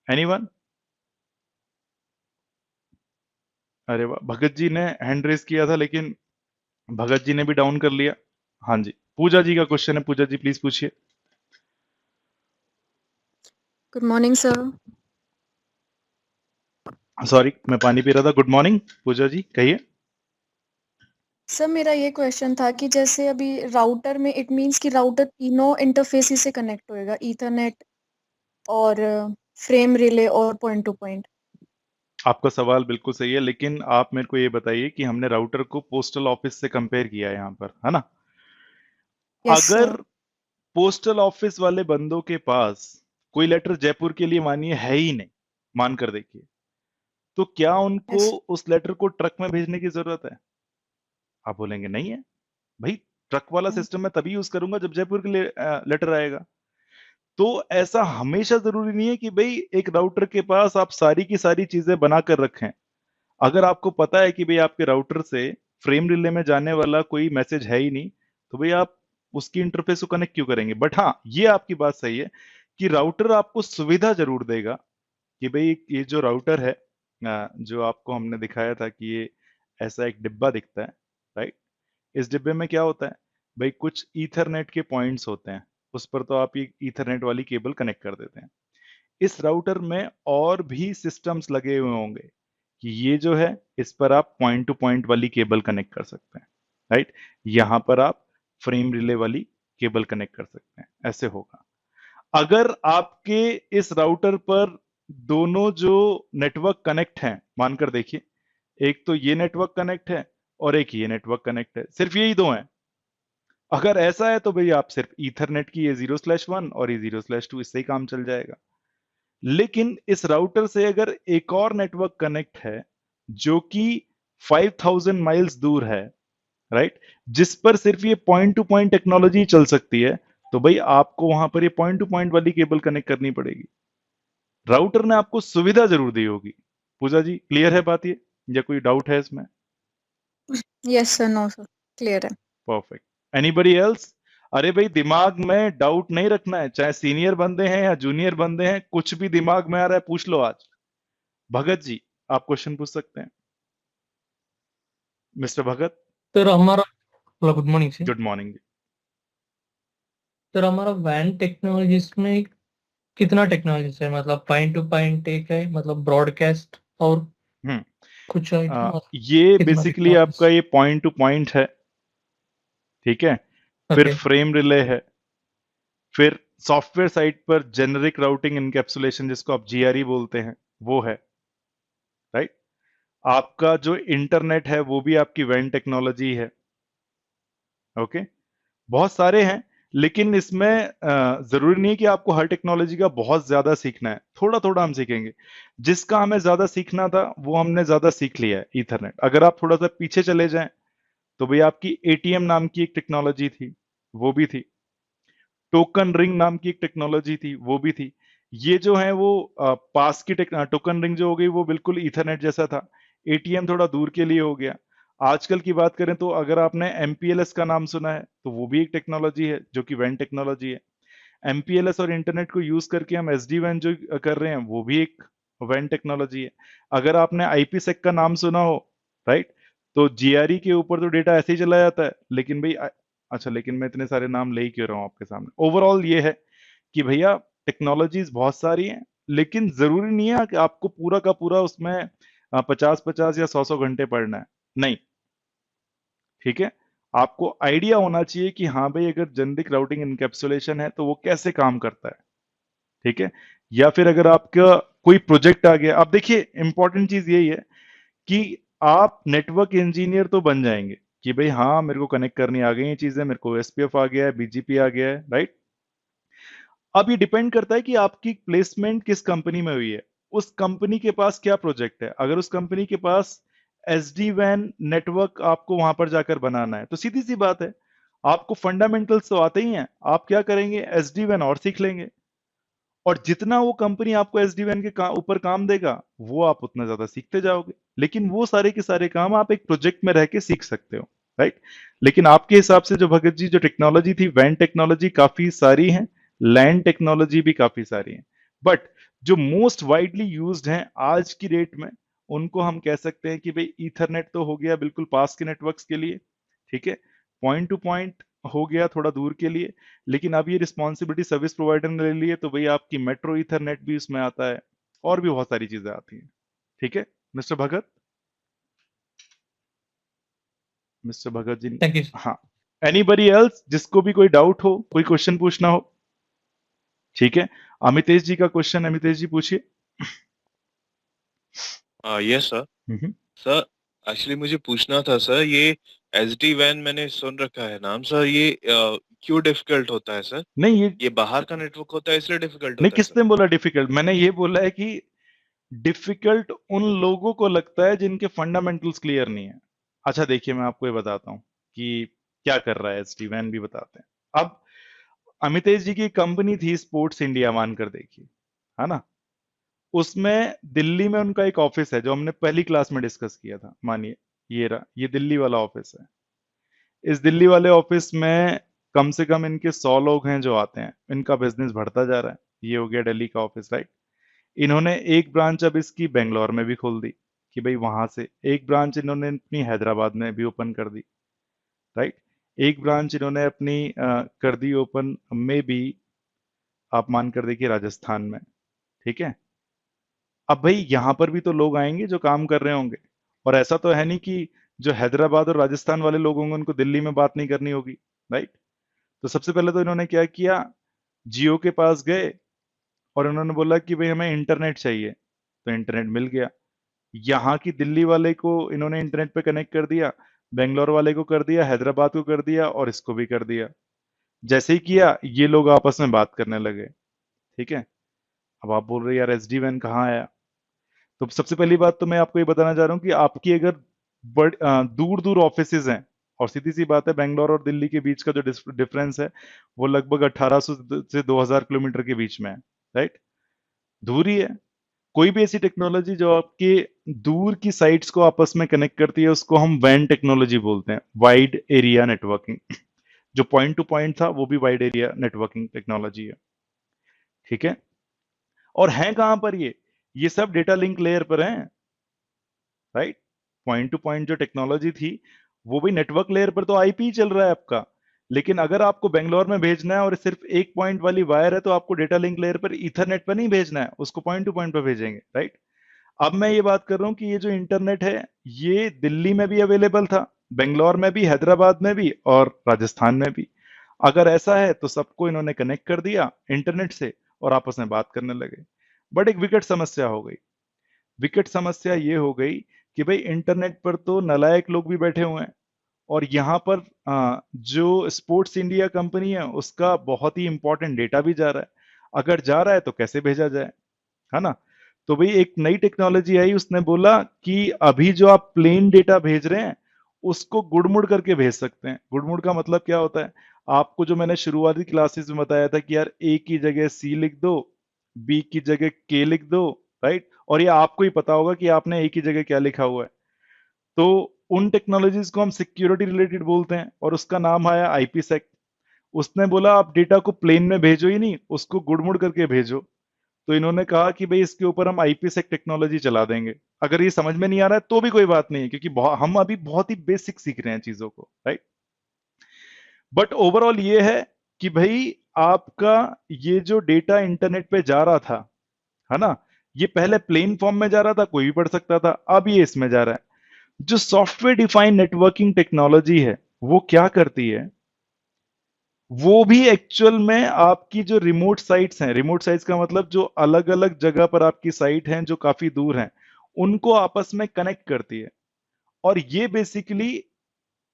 एनीवन? अरे वाह, भगत जी ने हैंड रेस किया था, लेकिन भगत जी ने भी डाउन कर लिया। हाँ जी, पूजा जी का क्वेश्चन है, पूजा जी प्लीज पूछिए। Good morning sir. सॉरी, मैं पानी पी रहा था। गुड मॉर्निंग पूजा जी, कहिए। सर मेरा ये क्वेश्चन था कि जैसे अभी राउटर में इट मींस कि राउटर तीनों इंटरफेस से कनेक्ट होएगा, ईथरनेट और फ्रेम रिले और पॉइंट टू पॉइंट। आपका सवाल बिल्कुल सही है, लेकिन आप मेरे को ये बताइए कि हमने राउटर को पोस्टल ऑफिस से कंपेयर किया है यहाँ पर, है ना। यस अगर सर। पोस्टल ऑफिस वाले बंदों के पास कोई लेटर जयपुर के लिए मानिए है ही नहीं, मान कर देखिए, तो क्या उनको यस। उस लेटर को ट्रक में भेजने की जरूरत है? आप बोलेंगे नहीं है। भाई, ट्रक वाला सिस्टम मैं तभी यूज करूंगा जब जयपुर के लिए लेटर आएगा। तो ऐसा हमेशा जरूरी नहीं है कि भाई एक राउटर के पास आप सारी की सारी चीजें बना कर रखें। अगर आपको पता है कि भाई आपके राउटर से फ्रेम रिले में जाने वाला कोई मैसेज है ही नहीं, तो भाई आप उसकी इंटरफेस को कनेक्ट क्यों करेंगे। बट हाँ, ये आपकी बात सही है कि राउटर आपको सुविधा जरूर देगा कि भाई ये जो राउटर है, जो आपको हमने दिखाया था कि ये ऐसा एक डिब्बा दिखता है, राइट। इस डिब्बे में क्या होता है भाई, कुछ ईथरनेट के पॉइंट्स होते हैं, उस पर तो आप ये ईथरनेट वाली केबल कनेक्ट कर देते हैं। इस राउटर में और भी सिस्टम्स लगे हुए होंगे कि ये जो है इस पर आप पॉइंट टू पॉइंट वाली केबल कनेक्ट कर सकते हैं, राइट। यहां पर आप फ्रेम रिले वाली केबल कनेक्ट कर सकते हैं, ऐसे होगा। अगर आपके इस राउटर पर दोनों जो नेटवर्क कनेक्ट हैं, मानकर देखिए, एक तो ये नेटवर्क कनेक्ट है और एक ये नेटवर्क कनेक्ट है, सिर्फ यही दो हैं। अगर ऐसा है तो भाई आप सिर्फ ईथरनेट की ये 0/1 और ये 0/2, इससे ही काम चल जाएगा। लेकिन इस राउटर से अगर एक और नेटवर्क कनेक्ट है जो कि 5000 माइल्स दूर है, राइट, जिस पर सिर्फ ये पॉइंट टू पॉइंट टेक्नोलॉजी चल सकती है, तो भाई आपको वहां पर ये पॉइंट टू पॉइंट वाली केबल कनेक्ट करनी पड़ेगी। राउटर ने आपको सुविधा जरूर दी होगी। पूजा जी, क्लियर है बात ये, या कोई डाउट है इसमें? Yes sir, no sir, clear है। परफेक्ट। Anybody else? अरे भाई, दिमाग में डाउट नहीं रखना है, चाहे सीनियर बंदे हैं या जूनियर बंदे हैं, कुछ भी दिमाग में आ रहा है पूछ लो आज। भगत जी, आप क्वेश्चन पूछ सकते हैं। मिस्टर भगत। सर हमारा, good morning sir. Good morning. Sir हमारा वैन टेक्नोलॉजीज में कितना टेक्नोलॉजीज है, मतलब पॉइंट टू पॉइंट एक है, मतलब ब्रॉडकास्ट और हम्म कुछ आइटम, ये कितना बेसिकली टेक्नोलॉजीज? आपका ये पॉइंट टू पॉइंट है, ठीक है। फिर ओके। फ्रेम रिले है, फिर सॉफ्टवेयर साइड पर जेनरिक राउटिंग इनकैप्सुलेशन, जिसको आप जीआरई बोलते हैं, वो है, राइट। आपका जो इंटरनेट है वो भी आपकी वैन टेक्नोलॉजी है। ओके, बहुत सारे हैं, लेकिन इसमें जरूरी नहीं कि आपको हर टेक्नोलॉजी का बहुत ज्यादा सीखना है, थोड़ा थोड़ा हम सीखेंगे। जिसका हमें ज्यादा सीखना था वो हमने ज्यादा सीख लिया है, ईथरनेट। अगर आप थोड़ा सा पीछे चले जाएं तो भाई आपकी एटीएम नाम की एक टेक्नोलॉजी थी, वो भी थी। टोकन रिंग नाम की एक टेक्नोलॉजी थी, वो भी थी। ये जो है वो पास की टोकन रिंग जो हो गई वो बिल्कुल ईथरनेट जैसा था। एटीएम थोड़ा दूर के लिए हो गया। आजकल की बात करें तो अगर आपने एमपीएलएस का नाम सुना है तो वो भी एक टेक्नोलॉजी है जो कि वैन टेक्नोलॉजी है। एमपीएलएस और इंटरनेट को यूज करके हम एसडी वैन जो कर रहे हैं वो भी एक वैन टेक्नोलॉजी है। अगर आपने आईपीसेक का नाम सुना हो, राइट, तो जीआरई के ऊपर तो डेटा ऐसे ही चला जाता है, लेकिन भाई अच्छा, लेकिन मैं इतने सारे नाम ले ही क्यों रहा हूं आपके सामने। ओवरऑल ये है कि भैया टेक्नोलॉजीज बहुत सारी हैं, लेकिन जरूरी नहीं है कि आपको पूरा का पूरा उसमें 50-50 या 100-100 घंटे पढ़ना है, नहीं, ठीक है। आपको आइडिया होना चाहिए कि हाँ भाई, अगर जेनेरिक राउटिंग इनकैप्सुलेशन है तो वो कैसे काम करता है, ठीक है। या फिर अगर आपका कोई प्रोजेक्ट आ गया, अब देखिए इंपॉर्टेंट चीज यही है कि आप नेटवर्क इंजीनियर तो बन जाएंगे कि भाई हाँ, मेरे को कनेक्ट करनी आ गई ये चीजें, मेरे को एसपीएफ आ गया है, बीजीपी आ गया है, राइट। अब ये डिपेंड करता है कि आपकी प्लेसमेंट किस कंपनी में हुई है, उस कंपनी के पास क्या प्रोजेक्ट है। अगर उस कंपनी के पास एसडी वैन नेटवर्क आपको वहां पर जाकर बनाना है तो सीधी सी बात है, आपको फंडामेंटल्स तो आते ही हैं, आप क्या करेंगे, एसडी वैन और सीख लेंगे। और जितना वो कंपनी आपको एसडी वैन के ऊपर काम देगा, वो आप उतना ज्यादा सीखते जाओगे। लेकिन वो सारे के सारे काम आप एक प्रोजेक्ट में रह के सीख सकते हो, राइट। लेकिन आपके हिसाब से जो भगत जी, जो टेक्नोलॉजी थी, वैन टेक्नोलॉजी काफी सारी है, लैंड टेक्नोलॉजी भी काफी सारी है, बट जो मोस्ट वाइडली यूज्ड हैं आज की डेट में, उनको हम कह सकते हैं कि भाई ईथरनेट तो हो गया बिल्कुल पास के नेटवर्क्स के लिए, ठीक है। पॉइंट टू पॉइंट हो गया थोड़ा दूर के लिए। लेकिन अब ये रिस्पॉन्सिबिलिटी सर्विस प्रोवाइडर ने ले ली है, तो भाई आपकी मेट्रो ईथरनेट भी उसमें आता है, और भी बहुत सारी चीजें आती हैं, ठीक है। Mister Bhagat, mister Bhagat ji. Thank you. हाँ, एनीबडी एल्स जिसको भी कोई डाउट हो, कोई क्वेश्चन पूछना हो, ठीक है। अमितेश जी का क्वेश्चन, अमितेश जी पूछिए। Yes sir. Hmm. Sir actually मुझे पूछना था सर, ये एसडी वैन मैंने सुन रखा है नाम सर, ये क्यों डिफिकल्ट होता है सर? नहीं, ये बाहर का नेटवर्क होता है इसलिए डिफिकल्ट नहीं, होता है सर? किसने बोला डिफिकल्ट? मैंने ये बोला है कि डिफिकल्ट उन लोगों को लगता है जिनके फंडामेंटल्स क्लियर नहीं है। अच्छा देखिए, मैं आपको ये बताता हूँ कि क्या कर रहा है एसडी वैन, भी बताते हैं। अब अमितेश जी की कंपनी थी स्पोर्ट्स इंडिया, मानकर देखिए, है ना। उसमें दिल्ली में उनका एक ऑफिस है जो हमने पहली क्लास में डिस्कस किया था, मानिए, ये रहा, ये दिल्ली वाला ऑफिस है। इस दिल्ली वाले ऑफिस में कम से कम इनके 100 लोग हैं जो आते हैं, इनका बिजनेस बढ़ता जा रहा है। ये हो गया दिल्ली का ऑफिस, राइट। इन्होंने एक ब्रांच अब इसकी बेंगलोर में भी खोल दी कि भाई वहां से एक ब्रांच इन्होंने अपनी हैदराबाद में भी ओपन कर दी, राइट। एक ब्रांच इन्होंने अपनी कर दी ओपन में भी, आप मान कर देखिए, राजस्थान में, ठीक है। अब भाई यहां पर भी तो लोग आएंगे जो काम कर रहे होंगे, और ऐसा तो है नहीं कि जो हैदराबाद और राजस्थान वाले लोग होंगे उनको दिल्ली में बात नहीं करनी होगी, राइट। तो सबसे पहले तो इन्होंने क्या किया, जियो के पास गए और उन्होंने बोला कि भाई हमें इंटरनेट चाहिए, तो इंटरनेट मिल गया। यहाँ की दिल्ली वाले को इन्होंने इंटरनेट पे कनेक्ट कर दिया, बेंगलोर वाले को कर दिया, हैदराबाद को कर दिया और इसको भी कर दिया। जैसे ही किया ये लोग आपस में बात करने लगे। ठीक है, अब आप बोल रहे यार एसडी वैन कहाँ आया? तो सबसे पहली बात तो मैं आपको ये बताना चाह रहा हूँ कि आपकी अगर दूर दूर ऑफिसेज हैं, और सीधी सी बात है बेंगलोर और दिल्ली के बीच का जो डिफरेंस है वो लगभग 1800 से 2000 किलोमीटर के बीच में है, राइट? दूर ही है। कोई भी ऐसी टेक्नोलॉजी जो आपके दूर की साइट्स को आपस में कनेक्ट करती है उसको हम वैन टेक्नोलॉजी बोलते हैं, वाइड एरिया नेटवर्किंग। जो पॉइंट टू पॉइंट था वो भी वाइड एरिया नेटवर्किंग टेक्नोलॉजी है। ठीक है, और है कहां पर ये सब डेटा लिंक लेयर पर है, राइट? पॉइंट टू पॉइंट जो टेक्नोलॉजी थी वो भी नेटवर्क लेयर पर तो आईपी चल रहा है आपका, लेकिन अगर आपको बेंगलोर में भेजना है और सिर्फ एक पॉइंट वाली वायर है तो आपको डेटा लिंक लेयर पर ईथरनेट पर नहीं भेजना है, उसको पॉइंट टू पॉइंट पर भेजेंगे, राइट? अब मैं ये बात कर रहा हूं कि ये जो इंटरनेट है ये दिल्ली में भी अवेलेबल था, बेंगलोर में भी, हैदराबाद में भी और राजस्थान में भी। अगर ऐसा है तो सबको इन्होंने कनेक्ट कर दिया इंटरनेट से और आपस में बात करने लगे। बट एक विकट समस्या हो गई। विकट समस्या ये हो गई कि भाई इंटरनेट पर तो नालायक लोग भी बैठे हुए हैं, और यहाँ पर जो स्पोर्ट्स इंडिया कंपनी है उसका बहुत ही इंपॉर्टेंट डेटा भी जा रहा है। अगर जा रहा है तो कैसे भेजा जाए, है ना? तो भाई एक नई टेक्नोलॉजी आई, उसने बोला कि अभी जो आप प्लेन डेटा भेज रहे हैं उसको गुड़मुड़ करके भेज सकते हैं। गुड़मुड़ का मतलब क्या होता है? आपको जो मैंने शुरुआती क्लासेस में बताया था कि यार ए की जगह सी लिख दो, बी की जगह के लिख दो, राइट? और ये आपको ही पता होगा कि आपने ए की जगह क्या लिखा हुआ है। तो उन टेक्नोलॉजीज को हम सिक्योरिटी रिलेटेड बोलते हैं और उसका नाम आया आईपीसेक। उसने बोला आप डेटा को प्लेन में भेजो ही नहीं, उसको गुड़मुड़ करके भेजो। तो इन्होंने कहा कि भाई इसके ऊपर हम आईपीसेक टेक्नोलॉजी चला देंगे। अगर ये समझ में नहीं आ रहा है तो भी कोई बात नहीं है, क्योंकि हम अभी बहुत ही बेसिक सीख रहे हैं चीजों को, राइट? बट ओवरऑल ये है कि भाई आपका ये जो डेटा इंटरनेट पे जा रहा था, है ना, ये पहले प्लेन फॉर्म में जा रहा था, कोई भी पढ़ सकता था, अब ये इसमें जा रहा है। जो सॉफ्टवेयर डिफाइंड नेटवर्किंग टेक्नोलॉजी है वो क्या करती है? वो भी एक्चुअल में आपकी जो रिमोट साइट्स हैं, रिमोट साइट्स का मतलब जो अलग अलग जगह पर आपकी साइट हैं जो काफी दूर हैं, उनको आपस में कनेक्ट करती है। और ये बेसिकली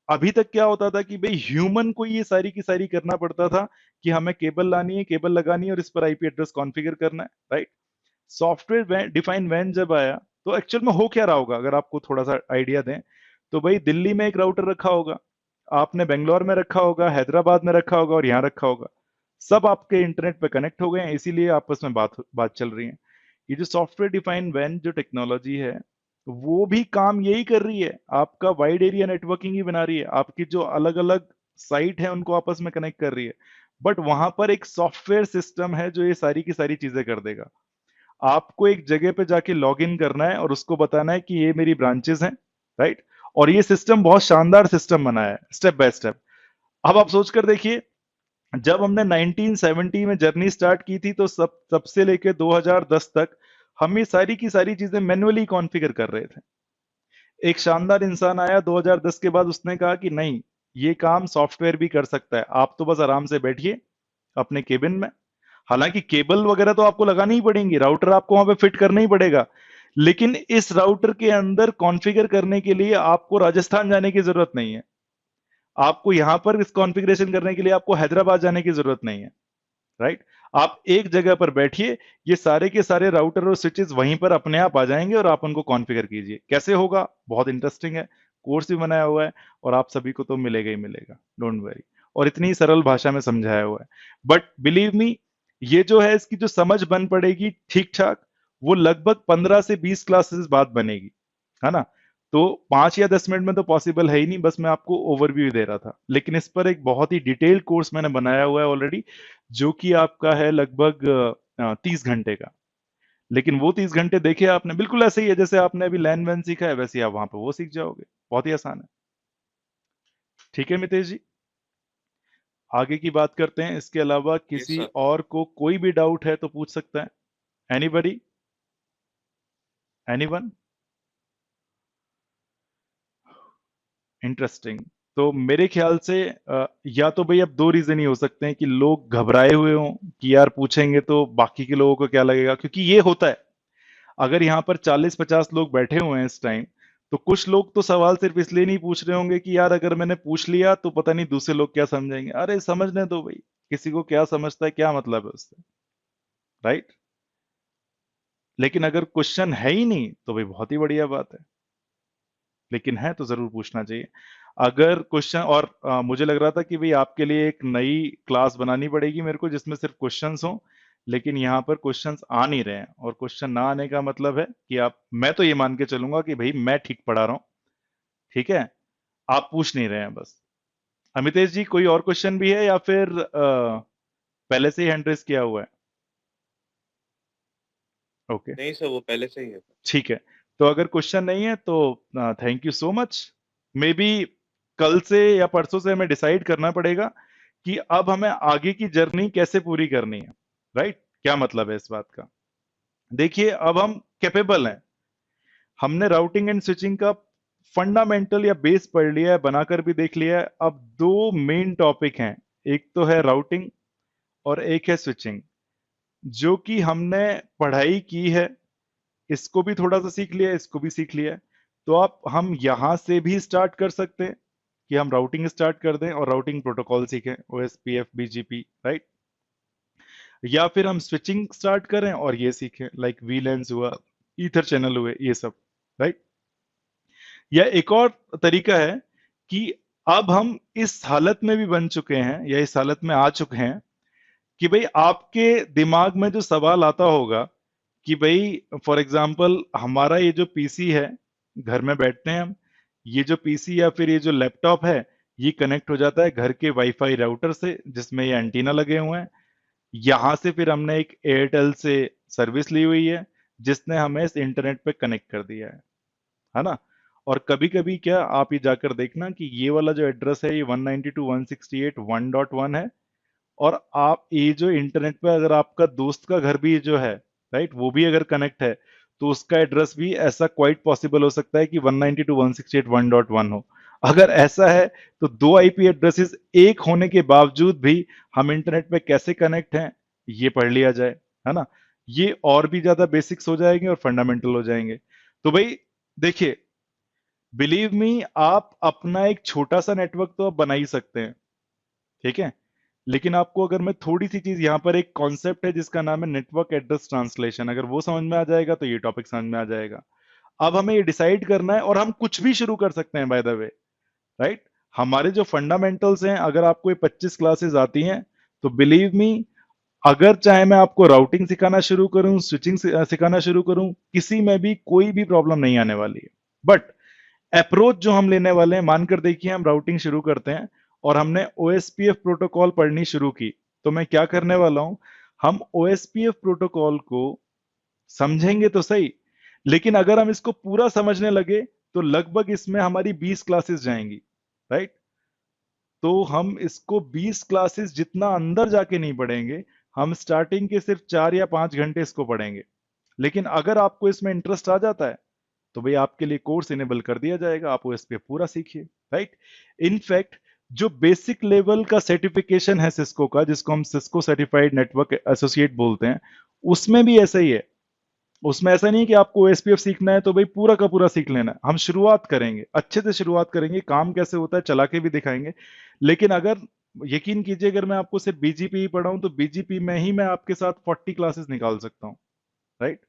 अभी तक क्या होता था कि भाई ह्यूमन को ये सारी की सारी करना पड़ता था कि हमें केबल लानी है, केबल लगानी है और इस पर आईपी एड्रेस कॉन्फ़िगर करना है, राइट? सॉफ्टवेयर डिफाइंड वैन जब आया तो एक्चुअल में हो क्या रहा होगा, अगर आपको थोड़ा सा आइडिया दें तो भाई दिल्ली में एक राउटर रखा होगा, आपने बेंगलोर में रखा होगा, हैदराबाद में रखा होगा और यहाँ रखा होगा। सब आपके इंटरनेट पे कनेक्ट हो गए हैं, इसीलिए आपस में बात बात चल रही है। ये जो सॉफ्टवेयर डिफाइंड वैन जो टेक्नोलॉजी है वो भी काम यही कर रही है, आपका वाइड एरिया नेटवर्किंग ही बना रही है, आपकी जो अलग अलग साइट है उनको आपस में कनेक्ट कर रही है। बट वहां पर एक सॉफ्टवेयर सिस्टम है जो ये सारी की सारी चीजें कर देगा। आपको एक जगह पे जाके लॉग इन करना है और उसको बताना है कि ये मेरी ब्रांचेस हैं, राइट? और ये सिस्टम बहुत शानदार सिस्टम बनाया है, स्टेप बाय स्टेप। अब आप सोच कर देखिए, जब हमने 1970 में जर्नी स्टार्ट की थी तो तब से लेके 2010 तक हम ये सारी की सारी चीजें मैन्युअली कॉन्फ़िगर कर रहे थे। एक शानदार इंसान आया 2010 के बाद, उसने कहा कि नहीं, ये काम सॉफ्टवेयर भी कर सकता है, आप तो बस आराम से बैठिए अपने केबिन में। हालांकि केबल वगैरह तो आपको लगानी ही पड़ेंगी, राउटर आपको वहां पे फिट करना ही पड़ेगा, लेकिन इस राउटर के अंदर कॉन्फ़िगर करने के लिए आपको राजस्थान जाने की जरूरत नहीं है, आपको यहां पर इस कॉन्फ़िगरेशन करने के लिए आपको हैदराबाद जाने की जरूरत नहीं है, राइट? आप एक जगह पर बैठिए, ये सारे के सारे राउटर और स्विचेस वहीं पर अपने आप आ जाएंगे और आप उनको कॉन्फ़िगर कीजिए। कैसे होगा? बहुत इंटरेस्टिंग है, कोर्स भी बनाया हुआ है और आप सभी को तो मिलेगा ही मिलेगा, डोंट वरी। और इतनी सरल भाषा में समझाया हुआ है। बट बिलीव मी, ये जो है इसकी जो समझ बन पड़ेगी ठीक ठाक, वो लगभग 15 से 20 क्लासेस बाद बनेगी, है ना? तो 5 या 10 मिनट में तो पॉसिबल है ही नहीं, बस मैं आपको ओवरव्यू दे रहा था। लेकिन इस पर एक बहुत ही डिटेल्ड कोर्स मैंने बनाया हुआ है ऑलरेडी, जो कि आपका है लगभग 30 घंटे का। लेकिन वो 30 घंटे देखे आपने, बिल्कुल ऐसे ही है जैसे आपने अभी लैन वैन सीखा है, वैसे ही आप वहां पे वो सीख जाओगे। बहुत ही आसान है। ठीक है मितेश जी, आगे की बात करते हैं। इसके अलावा यस किसी सर। और को कोई भी डाउट है तो पूछ सकता है। एनीबडी? एनीवन? इंटरेस्टिंग। तो मेरे ख्याल से या तो भाई अब दो रीजन ही हो सकते हैं कि लोग घबराए हुए हों कि यार पूछेंगे तो बाकी के लोगों को क्या लगेगा, क्योंकि ये होता है। अगर यहाँ पर 40-50 लोग बैठे हुए हैं इस टाइम, तो कुछ लोग तो सवाल सिर्फ इसलिए नहीं पूछ रहे होंगे कि यार अगर मैंने पूछ लिया तो पता नहीं दूसरे लोग क्या समझेंगे। अरे समझने दो भाई, किसी को क्या समझता है, क्या मतलब है उससे, राइट। लेकिन अगर क्वेश्चन है ही नहीं तो भाई बहुत ही बढ़िया बात है, लेकिन है तो जरूर पूछना चाहिए। अगर क्वेश्चन और मुझे लग रहा था कि भाई आपके लिए एक नई क्लास बनानी पड़ेगी मेरे को जिसमें सिर्फ क्वेश्चंस हों, लेकिन यहाँ पर क्वेश्चंस आ नहीं रहे हैं। और क्वेश्चन ना आने का मतलब है कि आप, मैं तो ये मान के चलूंगा कि भाई मैं ठीक पढ़ा रहा हूँ, ठीक है, आप पूछ नहीं रहे हैं बस। अमितेश जी, कोई और क्वेश्चन भी है या फिर पहले से ही हैंड रेस किया हुआ है? ओके, नहीं सर, वो पहले से ही है। ठीक है। तो अगर क्वेश्चन नहीं है तो thank you so much. May be कल से या परसों से हमें डिसाइड करना पड़ेगा कि अब हमें आगे की जर्नी कैसे पूरी करनी है, राइट। क्या मतलब है इस बात का? देखिए, अब हम कैपेबल हैं, हमने राउटिंग एंड स्विचिंग का फंडामेंटल या बेस पढ़ लिया है, बनाकर भी देख लिया है। अब दो मेन टॉपिक हैं, एक तो है राउटिंग और एक है स्विचिंग, जो कि हमने पढ़ाई की है। इसको भी थोड़ा सा सीख लिया है, इसको भी सीख लिया है। तो आप, हम यहां से भी स्टार्ट कर सकते हैं कि हम राउटिंग स्टार्ट कर दें और राउटिंग प्रोटोकॉल सीखें, ओएसपीएफ, बीजीपी, राइट। या फिर हम स्विचिंग स्टार्ट करें और ये सीखें, लाइक वीलैंस हुआ, ईथर चैनल हुए, ये सब, राइट। या एक और तरीका है कि अब हम इस हालत में भी बन चुके हैं या इस हालत में आ चुके हैं कि भाई आपके दिमाग में जो सवाल आता होगा कि भाई फॉर एग्जांपल हमारा ये जो पीसी है, घर में बैठते हैं हम, ये जो पीसी या फिर ये जो लैपटॉप है, ये कनेक्ट हो जाता है घर के वाईफाई राउटर से जिसमें ये एंटीना लगे हुए हैं। यहां से फिर हमने एक एयरटेल से सर्विस ली हुई है जिसने हमें इस इंटरनेट पे कनेक्ट कर दिया है ना। और कभी कभी क्या, आप ये जाकर देखना कि ये वाला जो एड्रेस है ये 192.168.1.1 है, और आप ये जो इंटरनेट पे अगर आपका दोस्त का घर भी जो है, राइट, वो भी अगर कनेक्ट है तो उसका एड्रेस भी ऐसा क्वाइट पॉसिबल हो सकता है कि 192.168.1.1 हो। अगर ऐसा है तो दो आईपी एड्रेसेस एक होने के बावजूद भी हम इंटरनेट पे कैसे कनेक्ट हैं, ये पढ़ लिया जाए, है ना। ये और भी ज्यादा बेसिक्स हो जाएंगे और फंडामेंटल हो जाएंगे। तो भाई देखिए, बिलीव मी, आप अपना एक छोटा सा नेटवर्क तो आप बना ही सकते हैं, ठीक है। लेकिन आपको, अगर मैं थोड़ी सी चीज, यहाँ पर एक कॉन्सेप्ट है जिसका नाम है नेटवर्क एड्रेस ट्रांसलेशन, अगर वो समझ में आ जाएगा तो ये टॉपिक समझ में आ जाएगा। अब हमें ये डिसाइड करना है, और हम कुछ भी शुरू कर सकते हैं बाय द वे, राइट। हमारे जो फंडामेंटल्स हैं, अगर आपको ये 25 क्लासेस आती हैं तो बिलीव मी, अगर चाहे मैं आपको राउटिंग सिखाना शुरू करूं, स्विचिंग सिखाना शुरू करूं, किसी में भी कोई भी प्रॉब्लम नहीं आने वाली है। बट अप्रोच जो हम लेने वाले हैं, मानकर देखिए हम राउटिंग शुरू करते हैं और हमने ओएसपीएफ प्रोटोकॉल पढ़नी शुरू की, तो मैं क्या करने वाला हूं, हम ओएसपीएफ प्रोटोकॉल को समझेंगे तो सही, लेकिन अगर हम इसको पूरा समझने लगे तो लगभग इसमें हमारी 20 क्लासेस जाएंगी, राइट। तो हम इसको 20 क्लासेस जितना अंदर जाके नहीं पढ़ेंगे, हम स्टार्टिंग के सिर्फ 4 या 5 घंटे इसको पढ़ेंगे। लेकिन अगर आपको इसमें इंटरेस्ट आ जाता है तो भाई आपके लिए कोर्स इनेबल कर दिया जाएगा, आप इस पे पूरा सीखिए, राइट। इनफैक्ट जो बेसिक लेवल का सर्टिफिकेशन है सिस्को का, जिसको हम सिस्को सर्टिफाइड नेटवर्क एसोसिएट बोलते हैं, उसमें भी ऐसा ही है। उसमें ऐसा नहीं है कि आपको एसपीएफ सीखना है तो भाई पूरा का पूरा सीख लेना है। हम शुरुआत करेंगे, अच्छे से शुरुआत करेंगे, काम कैसे होता है चला के भी दिखाएंगे। लेकिन अगर, यकीन कीजिए, अगर मैं आपको सिर्फ बीजीपी ही पढ़ाऊं तो बीजीपी में ही मैं आपके साथ 40 क्लासेस निकाल सकता हूं, राइट।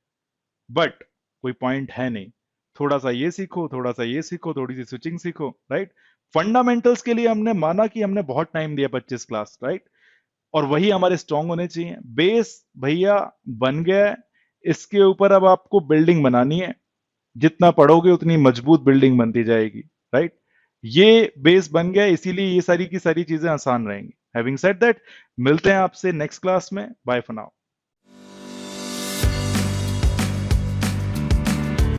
बट कोई पॉइंट है नहीं, थोड़ा सा ये सीखो, थोड़ा सा ये सीखो, थोड़ी सी स्विचिंग सीखो, राइट। फंडामेंटल्स के लिए हमने माना कि हमने बहुत टाइम दिया, 25 क्लास, राइट। और वही हमारे स्ट्रांग होने चाहिए। बेस भैया बन गया है, इसके ऊपर अब आपको बिल्डिंग बनानी है, जितना पढ़ोगे उतनी मजबूत बिल्डिंग बनती जाएगी, राइट। ये बेस बन गया, इसीलिए ये सारी की सारी चीजें आसान रहेंगी। हैविंग सेड दैट, मिलते हैं आपसे नेक्स्ट क्लास में। Bye for now.